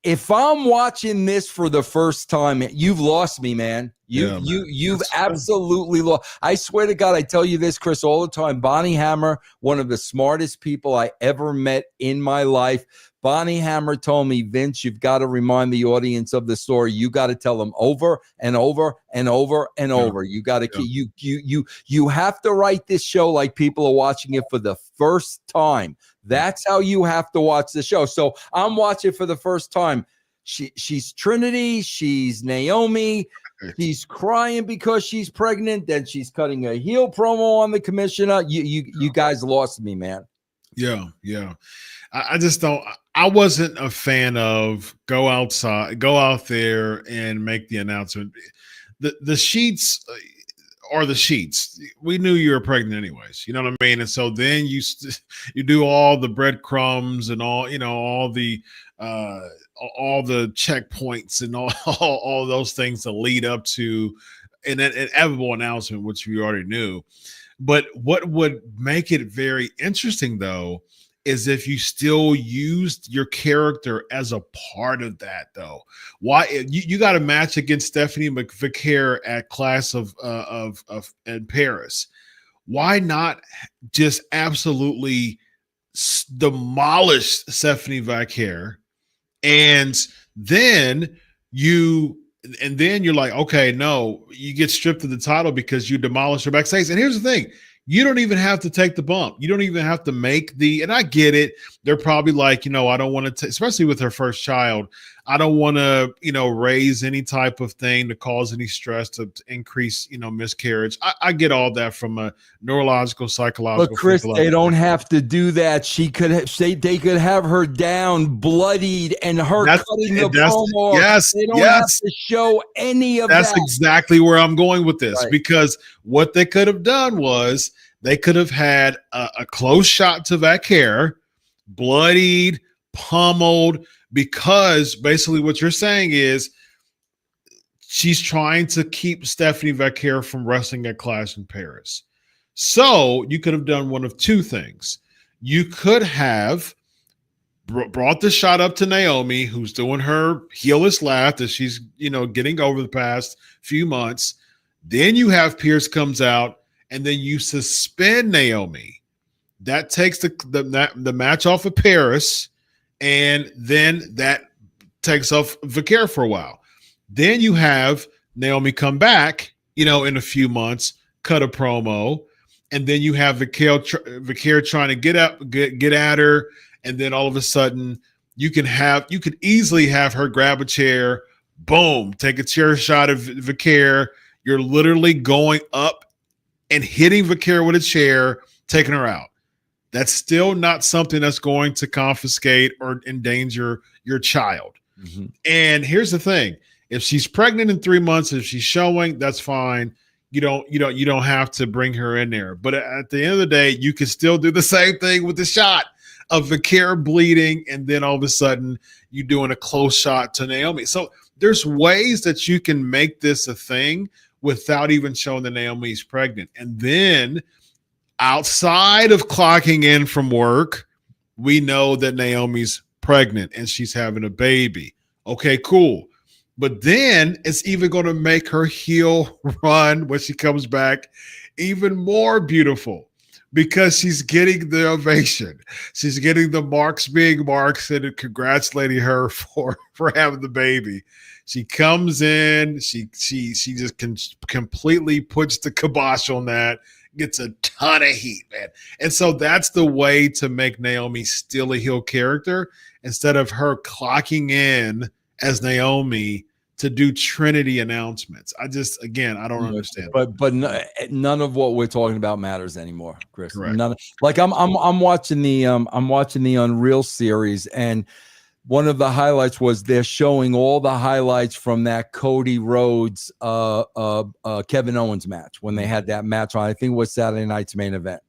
If I'm watching this for the first time, you've lost me, man. You've absolutely lost. I swear to God, I tell you this, Chris, all the time. Bonnie Hammer, one of the smartest people I ever met in my life. Bonnie Hammer told me, Vince, you've got to remind the audience of the story. You got to tell them over and over and over and over. You got to you have to write this show like people are watching it for the first time. That's how you have to watch the show. So I'm watching for the first time. She's Trinity. She's Naomi. She's crying because she's pregnant. Then she's cutting a heel promo on the commissioner. You guys lost me, man. Yeah. I just don't. I wasn't a fan of go out there and make the announcement. The sheets are the sheets. We knew you were pregnant anyways. You know what I mean? And so then you do all the breadcrumbs and all the checkpoints and all those things to lead up to an inevitable announcement, which we already knew. But what would make it very interesting, though, is if you still used your character as a part of that, though. Why you got a match against Stephanie McMahon at Clash of in Paris? Why not just absolutely demolish Stephanie McMahon, and then you're like, okay, no, you get stripped of the title because you demolished her backstage. And here's the thing. You don't even have to take the bump. You don't even have to make and I get it. They're probably like, I don't want to, especially with her first child, I don't want to, raise any type of thing to cause any stress to increase, miscarriage. I get all that from a neurological, psychological. But Chris, they don't have to do that. They could have her down, bloodied, and her cutting the promo. Yes, they don't have to show any of that. That's exactly where I'm going with this, because what they could have done was they could have had a close shot to Vaquer, bloodied, pummeled, because basically what you're saying is she's trying to keep Stephanie McMahon from wrestling at Clash in Paris. So you could have done one of two things. You could have brought the shot up to Naomi, who's doing her heelless laugh that she's, getting over the past few months. Then you have Pierce comes out, and then you suspend Naomi. That takes the match off of Paris, and then that takes off Vicaire for a while. Then you have Naomi come back, in a few months, cut a promo, and then you have Vicaire trying to get at her, and then all of a sudden you could easily have her grab a chair, boom, take a chair shot of Vicaire. You're literally going up and hitting Vicaire with a chair, taking her out. That's still not something that's going to confiscate or endanger your child. Mm-hmm. And here's the thing. If she's pregnant in 3 months, if she's showing, that's fine. You don't have to bring her in there. But at the end of the day, you can still do the same thing with the shot of Vicaire bleeding, and then all of a sudden you doing a close shot to Naomi. So there's ways that you can make this a thing without even showing that Naomi's pregnant. And then outside of clocking in from work, we know that Naomi's pregnant and she's having a baby. Okay, cool. But then it's even going to make her heel run when she comes back even more beautiful, because she's getting the ovation. She's getting the marks being marks and congratulating her for having the baby. She comes in, she just completely puts the kibosh on that, gets a ton of heat, man. And so that's the way to make Naomi still a heel character, instead of her clocking in as Naomi to do Trinity announcements. I don't understand. But none of what we're talking about matters anymore, Chris. Correct. I'm watching the Unreal series, and one of the highlights was they're showing all the highlights from that Cody Rhodes Kevin Owens match, when they had that match on, I think it was Saturday night's main event.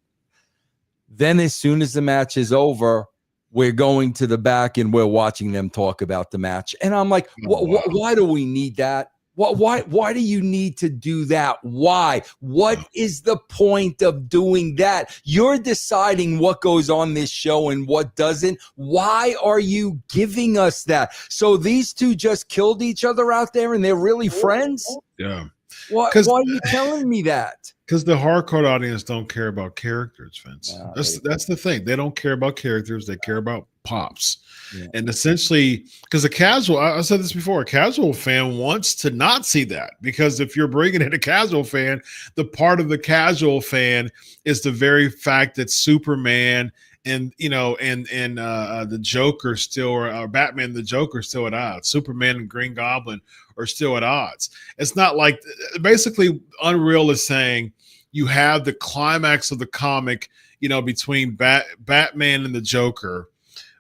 Then as soon as the match is over, we're going to the back and we're watching them talk about the match. And I'm like, why do we need that? Why do you need to do that? Why? What is the point of doing that? You're deciding what goes on this show and what doesn't. Why are you giving us that? So these two just killed each other out there and they're really friends? Yeah. Why are you telling me that? Because the hardcore audience don't care about characters, Vince. That's the thing. They don't care about characters. They care about pops. Yeah. And essentially, because I said this before, a casual fan wants to not see that, because if you're bringing in a casual fan, the part of the casual fan is the very fact that Superman and the Joker still, or Batman, the Joker still at odds. Superman and Green Goblin are still at odds. It's not like, basically Unreal is saying you have the climax of the comic, between Batman and the Joker.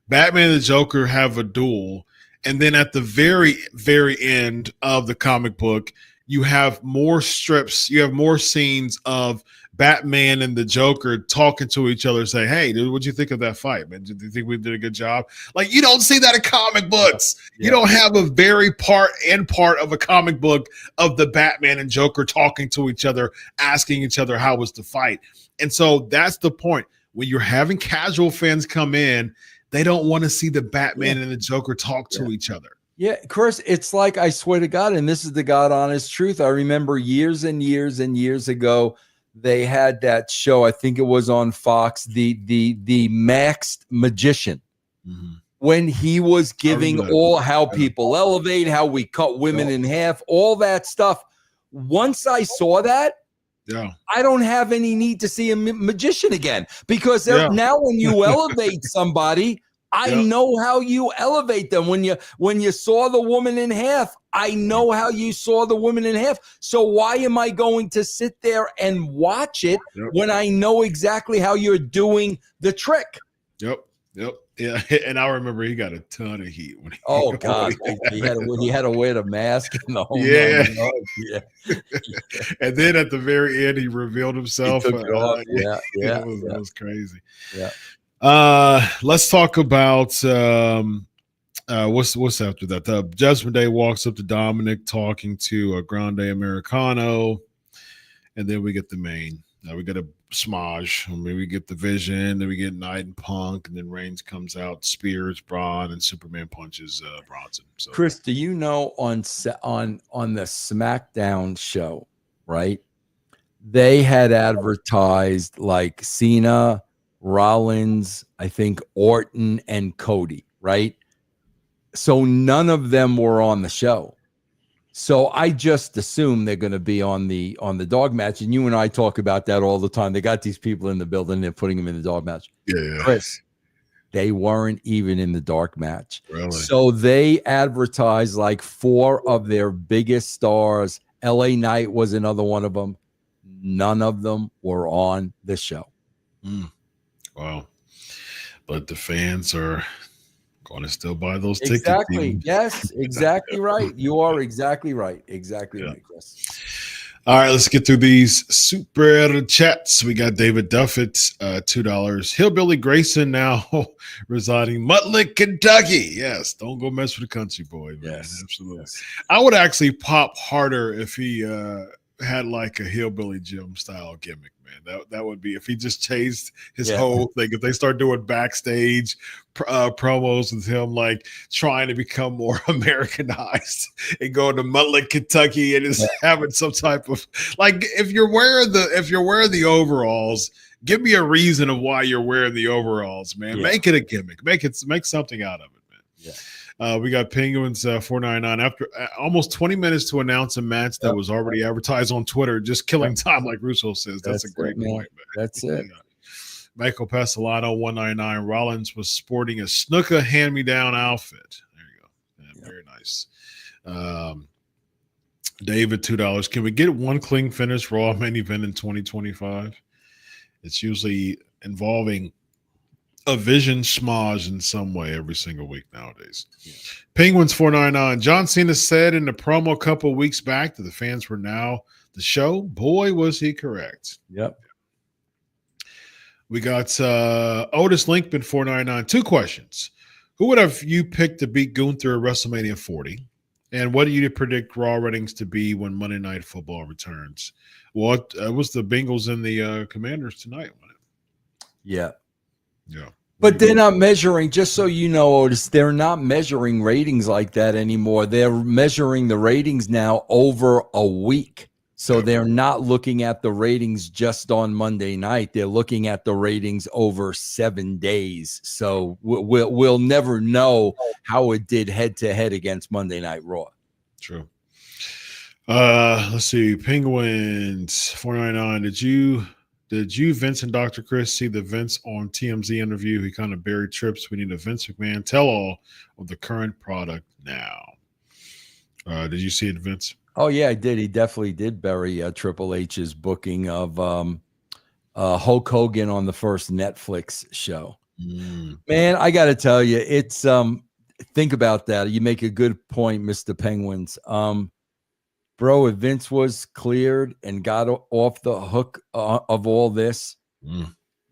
Batman and the Joker have a duel, and then at the very, very end of the comic book, you have more strips, you have more scenes of Batman and the Joker talking to each other, say, "Hey, dude, what'd you think of that fight, man? Did you think we did a good job?" Like, you don't see that in comic books. Yeah. You don't have a very part of a comic book of the Batman and Joker talking to each other, asking each other how was the fight. And so that's the point. When you're having casual fans come in, they don't want to see the Batman and the Joker talk to each other. Yeah, Chris, it's like, I swear to God, and this is the God honest truth. I remember years and years and years ago, they had that show, I think it was on Fox, the Maxed Magician, when he was giving how people elevate, how we cut women in half, all that stuff. Once I saw that, I don't have any need to see a magician again, because now when you elevate somebody, I know how you elevate them. When you saw the woman in half, I know how you saw the woman in half. So why am I going to sit there and watch it when I know exactly how you're doing the trick? Yep. Yeah, and I remember he got a ton of heat when he had to wear the mask and the whole And then at the very end, he revealed himself. It was it was crazy. Yeah. Let's talk about what's after that. Judgment Day walks up to Dominic talking to Grande Americano, and then we get the main. We get a smudge. I mean, we get the Vision, then we get Knight and Punk, and then Reigns comes out, spears Braun, and Superman punches Bronson. So, Chris, do you know on the SmackDown show, right? They had advertised like Cena, Rollins, I think Orton, and Cody, right? So none of them were on the show. So I just assume they're going to be on the dog match. And you and I talk about that all the time. They got these people in the building, they're putting them in the dog match. Yeah. Chris, they weren't even in the dark match. Really? So they advertised like 4 of their biggest stars. LA Knight was another one of them. None of them were on the show. Wow. But the fans are going to still buy those tickets. Exactly. Yes, exactly right. You are exactly right. Exactly right, Chris. All right, let's get through these super chats. We got David Duffett, $2. Hillbilly Grayson now residing in Muttlick, Kentucky. Yes, don't go mess with the country boy, man. Yes, absolutely. Yes. I would actually pop harder if he had like a Hillbilly Jim style gimmick, man. That would be if he just changed his whole thing. If they start doing backstage promos with him like trying to become more Americanized and going to Muttlick, Kentucky, and is having some type of like if you're wearing the overalls, give me a reason of why you're wearing the overalls, man. Make it a gimmick. Make something out of it, man. Yeah. We got Penguins $4.99 after almost 20 minutes to announce a match that was already advertised on Twitter, just killing time, like Russo says. That's a great point, man. That's it. Michael Passolano $1.99. Rollins was sporting a Snuka hand-me-down outfit. There you go. Very nice. David $2. Can we get one clean finish Raw main event in 2025? It's usually involving a Vision smudge in some way every single week nowadays. Penguins $4.99. John Cena said in the promo a couple weeks back that the fans were now the show. Boy, was he correct. Yep. We got Otis Linkman $4.99. 2 questions. Who would have you picked to beat Gunther at WrestleMania 40? And what do you predict Raw ratings to be when Monday Night Football returns? Well, it was the Bengals and the Commanders tonight, wasn't it? Yeah. Yeah. But they're not measuring, just so you know, Otis, they're not measuring ratings like that anymore. They're measuring the ratings now over a week. So they're not looking at the ratings just on Monday night. They're looking at the ratings over 7 days. So we'll never know how it did head-to-head against Monday Night Raw. True. Let's see. Penguins $4.99. Did you, Vince and Dr. Chris, see the Vince on TMZ interview? He kind of buried trips. We need a Vince McMahon tell-all of the current product now. Did you see it, Vince? Oh, yeah, I did. He definitely did bury Triple H's booking of Hulk Hogan on the first Netflix show. Man, I got to tell you, it's think about that. You make a good point, Mr. Penguins. Bro, if Vince was cleared and got off the hook of all this,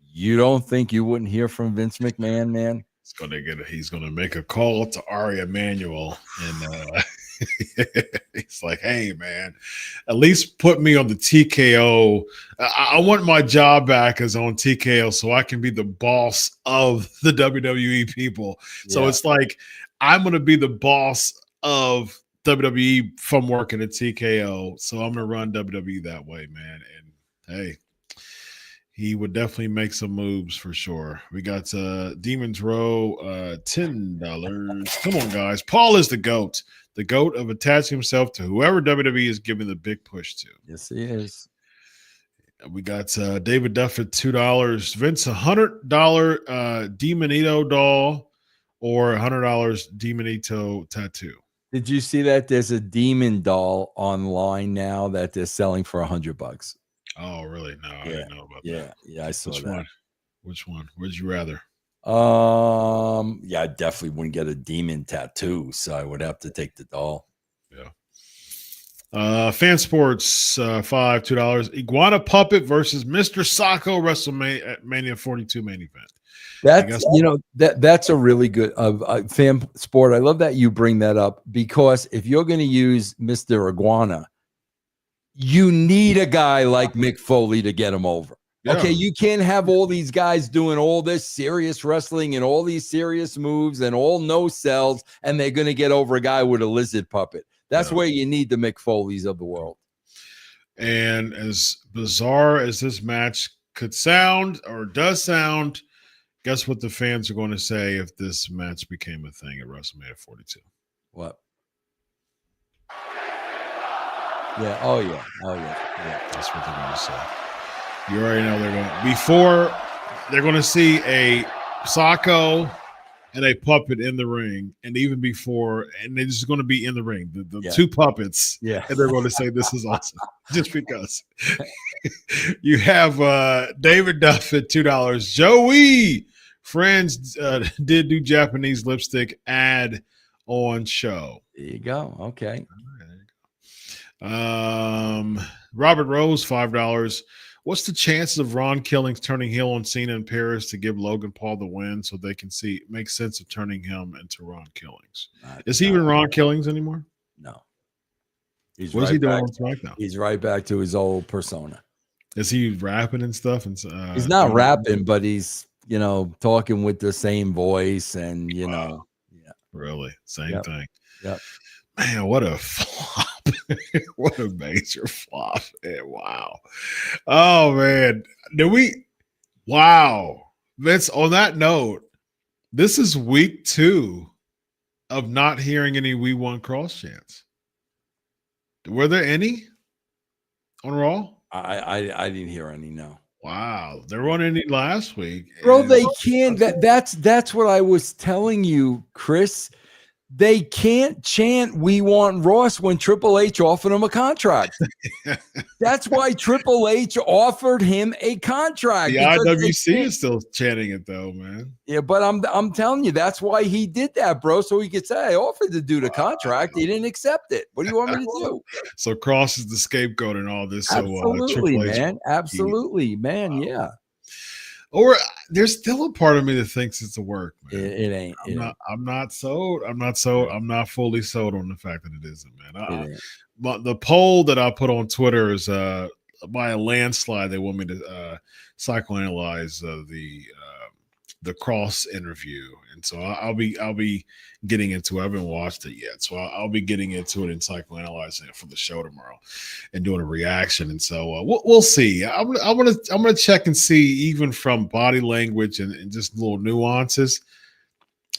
you don't think you wouldn't hear from Vince McMahon, man? He's gonna make a call to Ari Emanuel, and he's like, "Hey, man, at least put me on the TKO. I want my job back as on TKO, so I can be the boss of the WWE people. So it's like I'm gonna be the boss of WWE from working at TKO, so I'm gonna run WWE that way, man." And hey, he would definitely make some moves for sure. We got Demons Row, $10. Come on, guys. Paul is the GOAT of attaching himself to whoever WWE is giving the big push to. Yes, he is. We got David Duffett, $2. Vince, $100 Demonito doll or $100 Demonito tattoo. Did you see that? There's a demon doll online now that they're selling for $100. Oh, really? No, I didn't know about that. Yeah, I saw that. Which one? Would you rather? Yeah, I definitely wouldn't get a demon tattoo, so I would have to take the doll. Yeah. Fan Sports, $2. Iguana Puppet versus Mr. Sacco WrestleMania 42 main event. That's that's a really good fan sport. I love that you bring that up, because if you're going to use Mr. Iguana, you need a guy like Mick Foley to get him over. Yeah. Okay, you can't have all these guys doing all this serious wrestling and all these serious moves and all no sells, and they're going to get over a guy with a lizard puppet. That's where you need the Mick Foleys of the world. And as bizarre as this match could sound or does sound, guess what the fans are going to say if this match became a thing at WrestleMania 42? What? Yeah. Oh, yeah. That's what they're going to say. You already know they're going to see a Socko and a puppet in the ring, and even before, and they're just going to be in the ring, the two puppets, and they're going to say this is awesome, just because. You have David Duff at $2. Joey Friends did do Japanese lipstick ad on show. There you go. Okay. Robert Rose, $5. What's the chances of Ron Killings turning heel on Cena in Paris to give Logan Paul the win so they can make sense of turning him into Ron Killings? Is he even Ron Killings anymore? No. What's he doing on SmackDown? He's right back to his old persona. Is he rapping and stuff? And he's not rapping, but he's talking with the same voice, and really same thing. Yep. Man, what a flop. What a major flop. Man, wow. Oh, man. Wow. Vince, on that note, this is week 2 of not hearing any We Won cross chants. Were there any on Raw? I didn't hear any, no. Wow. There weren't any last week. Bro, they can't. That's what I was telling you, Chris. They can't chant "We Want Ross" when Triple H offered him a contract. That's why Triple H offered him a contract. The IWC is still chanting it, though, man. Yeah, but I'm telling you, that's why he did that, bro. So he could say, "I offered the dude a contract. He didn't accept it. What do you want me to do?" So Cross is the scapegoat and all this. Absolutely, man. Absolutely, man. Wow. Yeah. Or there's still a part of me that thinks it's a work, man. It ain't. I'm not sold. I'm not fully sold on the fact that it isn't, man. But the poll that I put on Twitter is by a landslide. They want me to psychoanalyze the Cross interview, and so I'll be getting into it. I haven't watched it yet, so I'll be getting into it and psychoanalyzing it for the show tomorrow and doing a reaction. And so we'll see. I'm gonna check and see, even from body language and just little nuances.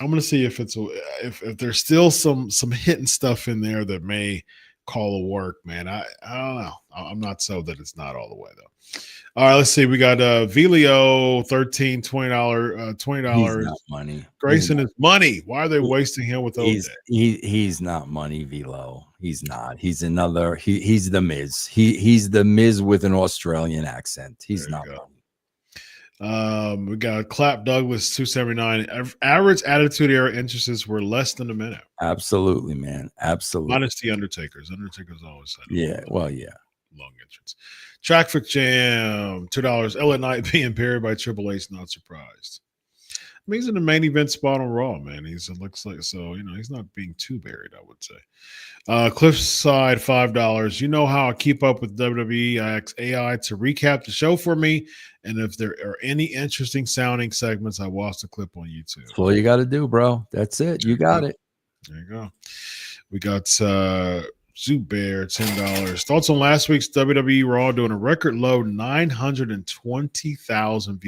I'm gonna see if if there's still some hidden stuff in there that may call a work, man. I don't know. I'm not so that it's not all the way though. All right, let's see. We got Velio, $13, $20. Money. Grayson is money. Why are they wasting him with those? He's not money, Velo. He's not. He's another. He's the Miz. He's the Miz with an Australian accent. He's not money. We got Clap Douglas, $2.79. Average Attitude Era entrances were less than a minute. Absolutely, man. Absolutely. Minus the Undertaker's. Undertaker's always said. Yeah. Well, yeah. Long entrance. Traffic Jam, $2. LA Knight being buried by Triple H, not surprised. I mean, he's in the main event spot on Raw, man. It looks like, so, he's not being too buried, I would say. Cliffside, $5. You know how I keep up with WWE. I ask AI to recap the show for me, and if there are any interesting sounding segments, I watch the clip on YouTube. That's all you got to do, bro. That's it. You got it. There you go. We got Zubair, $10. Thoughts on last week's WWE Raw doing a record low 920,000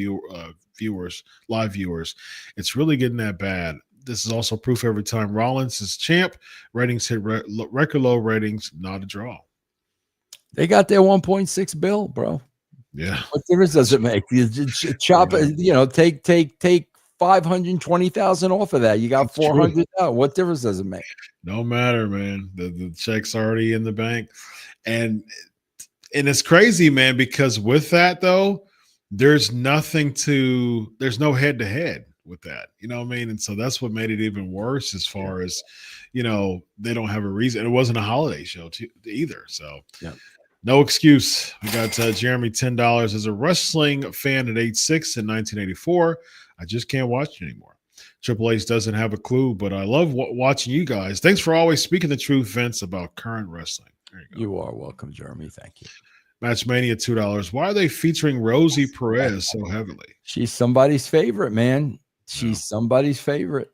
live viewers. It's really getting that bad. This is also proof every time Rollins is champ. Ratings hit record low ratings, not a draw. They got their 1.6 bill, bro. Yeah. What difference does it make? You chop it, take 520,000 off of that. You got 400,000. What difference does it make? No matter, man. The check's already in the bank. And it's crazy, man, because with that, though, there's no head to head with that. You know what I mean? And so that's what made it even worse as far as, they don't have a reason. It wasn't a holiday show either. So no excuse. We got Jeremy, $10. As a wrestling fan at age 6 in 1984, I just can't watch it anymore. Triple H doesn't have a clue, but I love watching you guys. Thanks for always speaking the truth, Vince, about current wrestling. There you go. You are welcome, Jeremy. Thank you. Matchmania, $2. Why are they featuring Rosie Perez so heavily? She's somebody's favorite, man. She's somebody's favorite.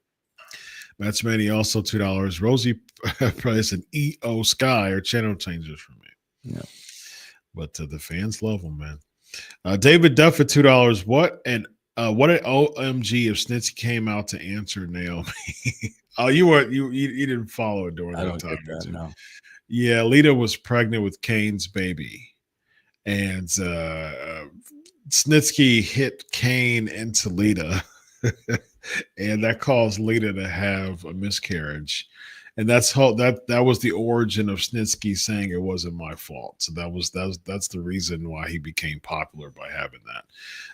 Matchmania, also $2. Rosie Perez and IYO SKY are channel changers for me. Yeah. But the fans love them, man. David Duff at $2. What an OMG if Snitsky came out to answer Naomi. Oh, you didn't follow it during that time. That, no. Yeah, Lita was pregnant with Kane's baby. And Snitsky hit Kane into Lita. And that caused Lita to have a miscarriage. And that was the origin of Snitsky saying it wasn't my fault. So that's the reason why he became popular, by having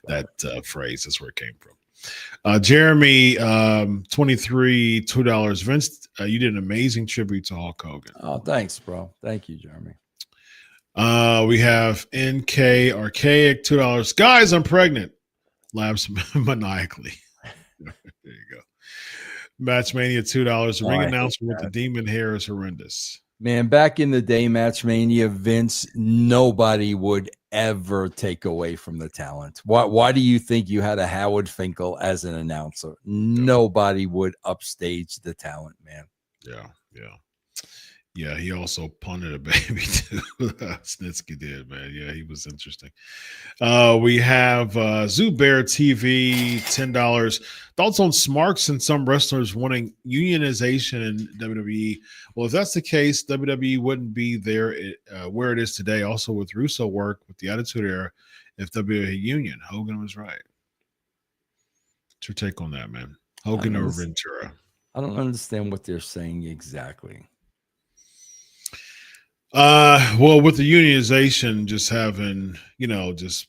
that phrase. That's where it came from. Jeremy, 23, $2. Vince, you did an amazing tribute to Hulk Hogan. Oh, thanks, bro. Thank you, Jeremy. We have NK Archaic, $2. Guys, I'm pregnant. Laughs maniacally. There you go. Matchmania, $2. The ring announcement with the demon hair is horrendous. Man, back in the day, Matchmania, Vince, nobody would ever take away from the talent. Why do you think you had a Howard Finkel as an announcer? Nobody would upstage the talent, man. Yeah, he also punted a baby too. Snitsky did, man. Yeah, he was interesting. We have Zubair TV, $10. Thoughts on Smarks and some wrestlers wanting unionization in WWE? Well, if that's the case, WWE wouldn't be there where it is today. Also, with Russo work with the Attitude Era, if WWE had union, Hogan was right. What's your take on that, man? Hogan or Ventura? I don't understand what they're saying exactly. Well, with the unionization, just having, just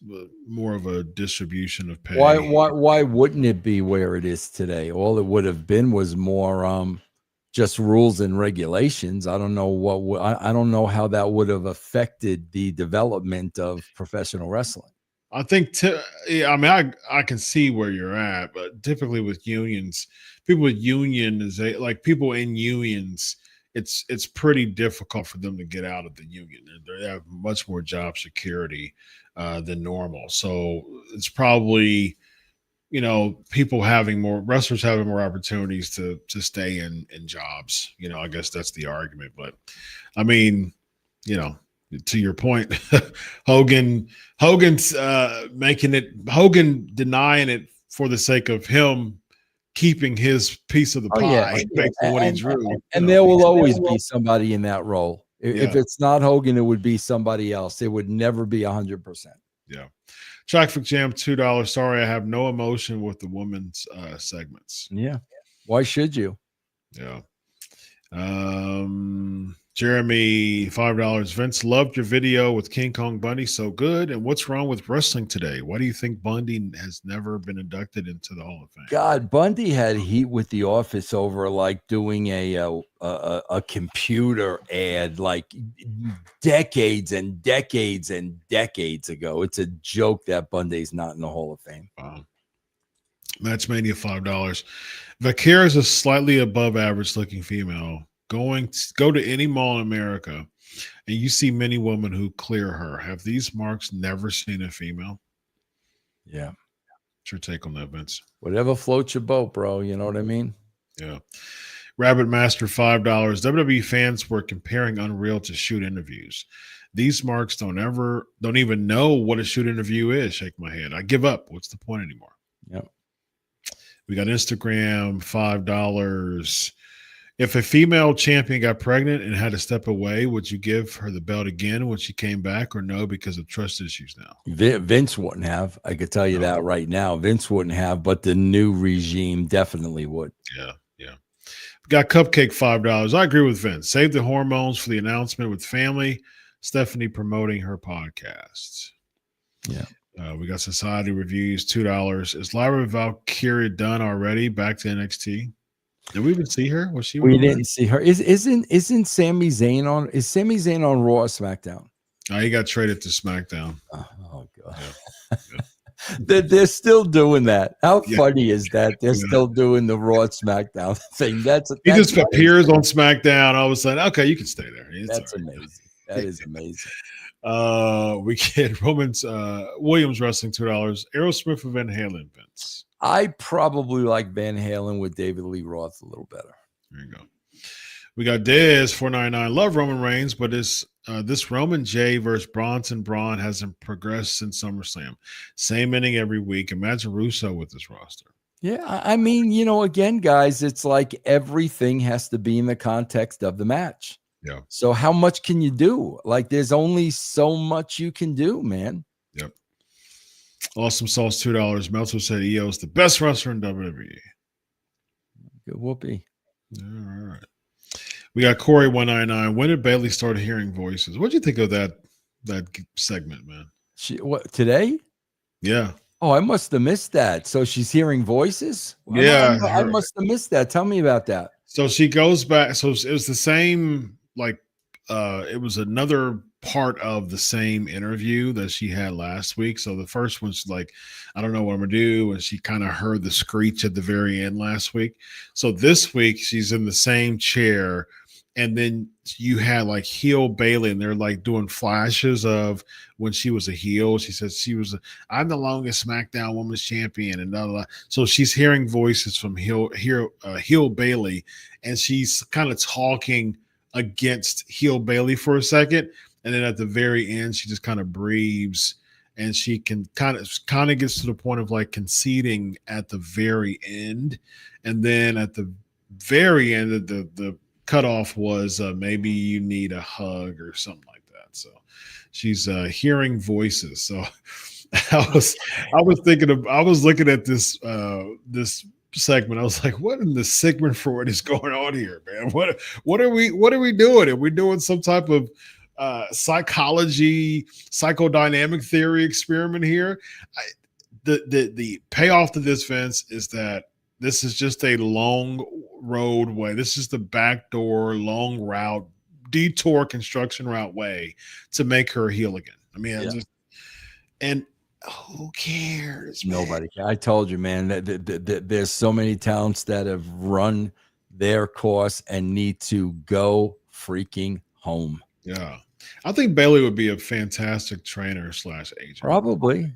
more of a distribution of pay. Why wouldn't it be where it is today? All it would have been was more just rules and regulations. I don't know I don't know how that would have affected the development of professional wrestling. I think I can see where you're at, but typically with unions, people in unions, it's pretty difficult for them to get out of the union. They have much more job security than normal. So it's probably, wrestlers having more opportunities to stay in jobs. I guess that's the argument. But I mean, to your point, Hogan's denying it for the sake of him keeping his piece of the pie. And there will always be somebody in that role. If it's not Hogan, it would be somebody else. It would never be 100%. Yeah. Traffic Jam, $2. Sorry, I have no emotion with the women's segments. Yeah. Why should you? Yeah. Jeremy, $5. Vince, loved your video with King Kong Bundy. So good. And what's wrong with wrestling today? Why do you think Bundy has never been inducted into the Hall of Fame? God, Bundy had heat with the office over doing a computer ad decades and decades and decades ago. It's a joke that Bundy's not in the Hall of Fame. Matchmania, $5. Vaquera is a slightly above average looking female. Go to any mall in America and you see many women who clear her. Have these marks never seen a female? Yeah. What's your take on that, Vince? Whatever floats your boat, bro. You know what I mean? Yeah. Rabbit Master, $5. WWE fans were comparing Unreal to shoot interviews. These marks don't even know what a shoot interview is. Shake my head. I give up. What's the point anymore? Yep. We got Instagram, $5. If a female champion got pregnant and had to step away, would you give her the belt again when she came back, or no, because of trust issues now? Vince wouldn't have. I could tell you that right now. Vince wouldn't have, but the new regime definitely would. Yeah. We got Cupcake, $5. I agree with Vince. Save the hormones for the announcement with family. Stephanie promoting her podcasts. Yeah. We got Society Reviews, $2. Is Lyra Valkyria done already? Back to NXT? Did we even see her? Was she? We didn't see her. Isn't Sami Zayn on? Is Sami Zayn on Raw or SmackDown? He got traded to SmackDown. Oh God. Yeah. They're still doing that. How Yeah. funny is that? They're Yeah. still doing the Raw SmackDown thing. He just appears on SmackDown. All of a sudden, okay, you can stay there. That's amazing. That is amazing. We get Roman's Williams wrestling $2. Aerosmith for Van Halen, Vince. I probably like Van Halen with David Lee Roth a little better. There you go. We got Dez $4.99. Love Roman Reigns, but this Roman Jey versus Bronson Braun hasn't progressed since SummerSlam. Same ending every week. Imagine Russo with this roster. Yeah, I mean, again, guys, it's like everything has to be in the context of the match. Yeah. So how much can you do? Like, there's only so much you can do, man. Yep. Awesome Sauce $2. Meltzer said IYO is the best wrestler in WWE. Good whoopee. All right. We got Corey $1.99. When did Bayley start hearing voices? What do you think of that segment, man? What, today? Yeah. Oh, I must have missed that. So she's hearing voices? Yeah. I must have missed that. Tell me about that. So she goes back. So it was the same, it was another part of the same interview that she had last week. So the first one's like, I don't know what I'm going to do. And she kind of heard the screech at the very end last week. So this week she's in the same chair. And then you had like heel Bayley, and they're like doing flashes of when she was a heel. She says I'm the longest SmackDown Women's Champion, and blah, blah, blah. So she's hearing voices from heel Bayley, and she's kind of talking against heel Bayley for a second, and then at the very end, she just kind of breathes, and she can kind of gets to the point of like conceding at the very end, and then at the very end of the cutoff was maybe you need a hug or something like that. So she's hearing voices. So I was looking at this this segment. I was like, what in the Sigmund Freud is going on here, man? What are we doing? Are we doing some type of psychodynamic theory experiment here? The payoff to this, Vince, is that this is just a long roadway. This is the backdoor, long route, detour construction route way to make her heel again. I mean, and who cares? Nobody. I told you, man, that there's so many talents that have run their course and need to go freaking home. Yeah. I think Bayley would be a fantastic trainer / agent. Probably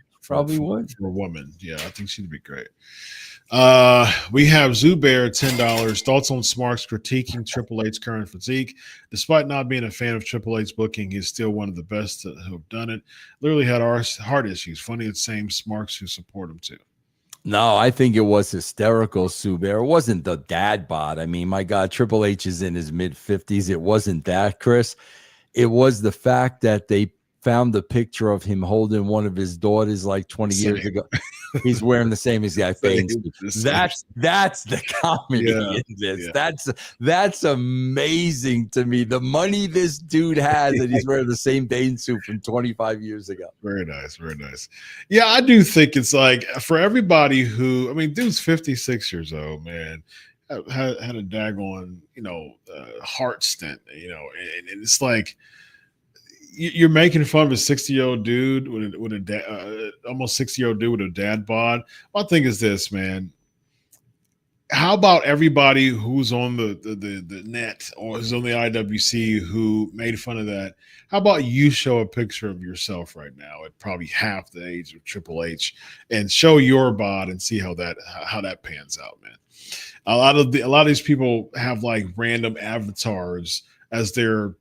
would. For a woman. Yeah, I think she'd be great. We have Zubair $10. Thoughts on Smarks critiquing Triple H's current physique. Despite not being a fan of Triple H's booking, he's still one of the best who have done it. Literally had heart issues. Funny, it's same Smarks who support him too. No, I think it was hysterical, Zubair. It wasn't the dad bod. I mean, my God, Triple H is in his mid-50s. It wasn't that, Chris. It was the fact that they found the picture of him holding one of his daughters like 20 years ago. He's wearing the same exact thing. That's the comedy in this. Yeah. That's amazing to me. The money this dude has, and he's wearing the same bathing suit from 25 years ago. Very nice, very nice. Yeah, I do think it's like for everybody who, I mean, dude's 56 years old, man. Had a daggone, heart stent, and it's like you're making fun of a 60-year-old dude with a almost 60-year-old dude with a dad bod. My thing is this, man. How about everybody who's on the net or is on the IWC who made fun of that? How about you show a picture of yourself right now at probably half the age of Triple H and show your bod and see how that pans out, man. A lot of these people have like random avatars as their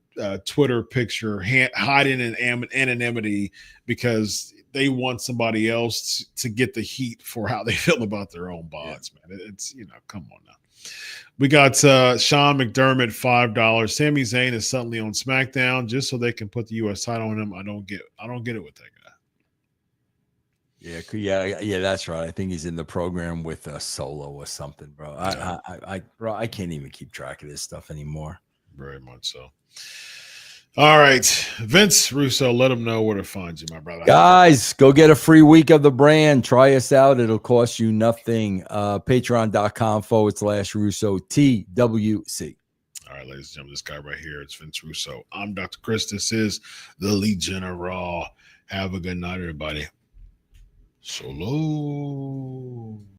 Twitter picture, hiding in anonymity because they want somebody else to get the heat for how they feel about their own bods, man. It's, come on now. We got Sean McDermott, $5. Sami Zayn is suddenly on SmackDown just so they can put the U.S. title on him. I don't get it with that guy. Yeah, that's right. I think he's in the program with Solo or something, bro. I can't even keep track of this stuff anymore. Very much so. All right, Vince Russo, let them know where to find you, my brother. Guys, go get a free week of the brand. Try us out. It'll cost you nothing. Patreon.com/Russo TWC. All right, ladies and gentlemen, this guy right here, it's Vince Russo. I'm Dr. Chris. This is the Legion of Raw. Have a good night, everybody. Solo.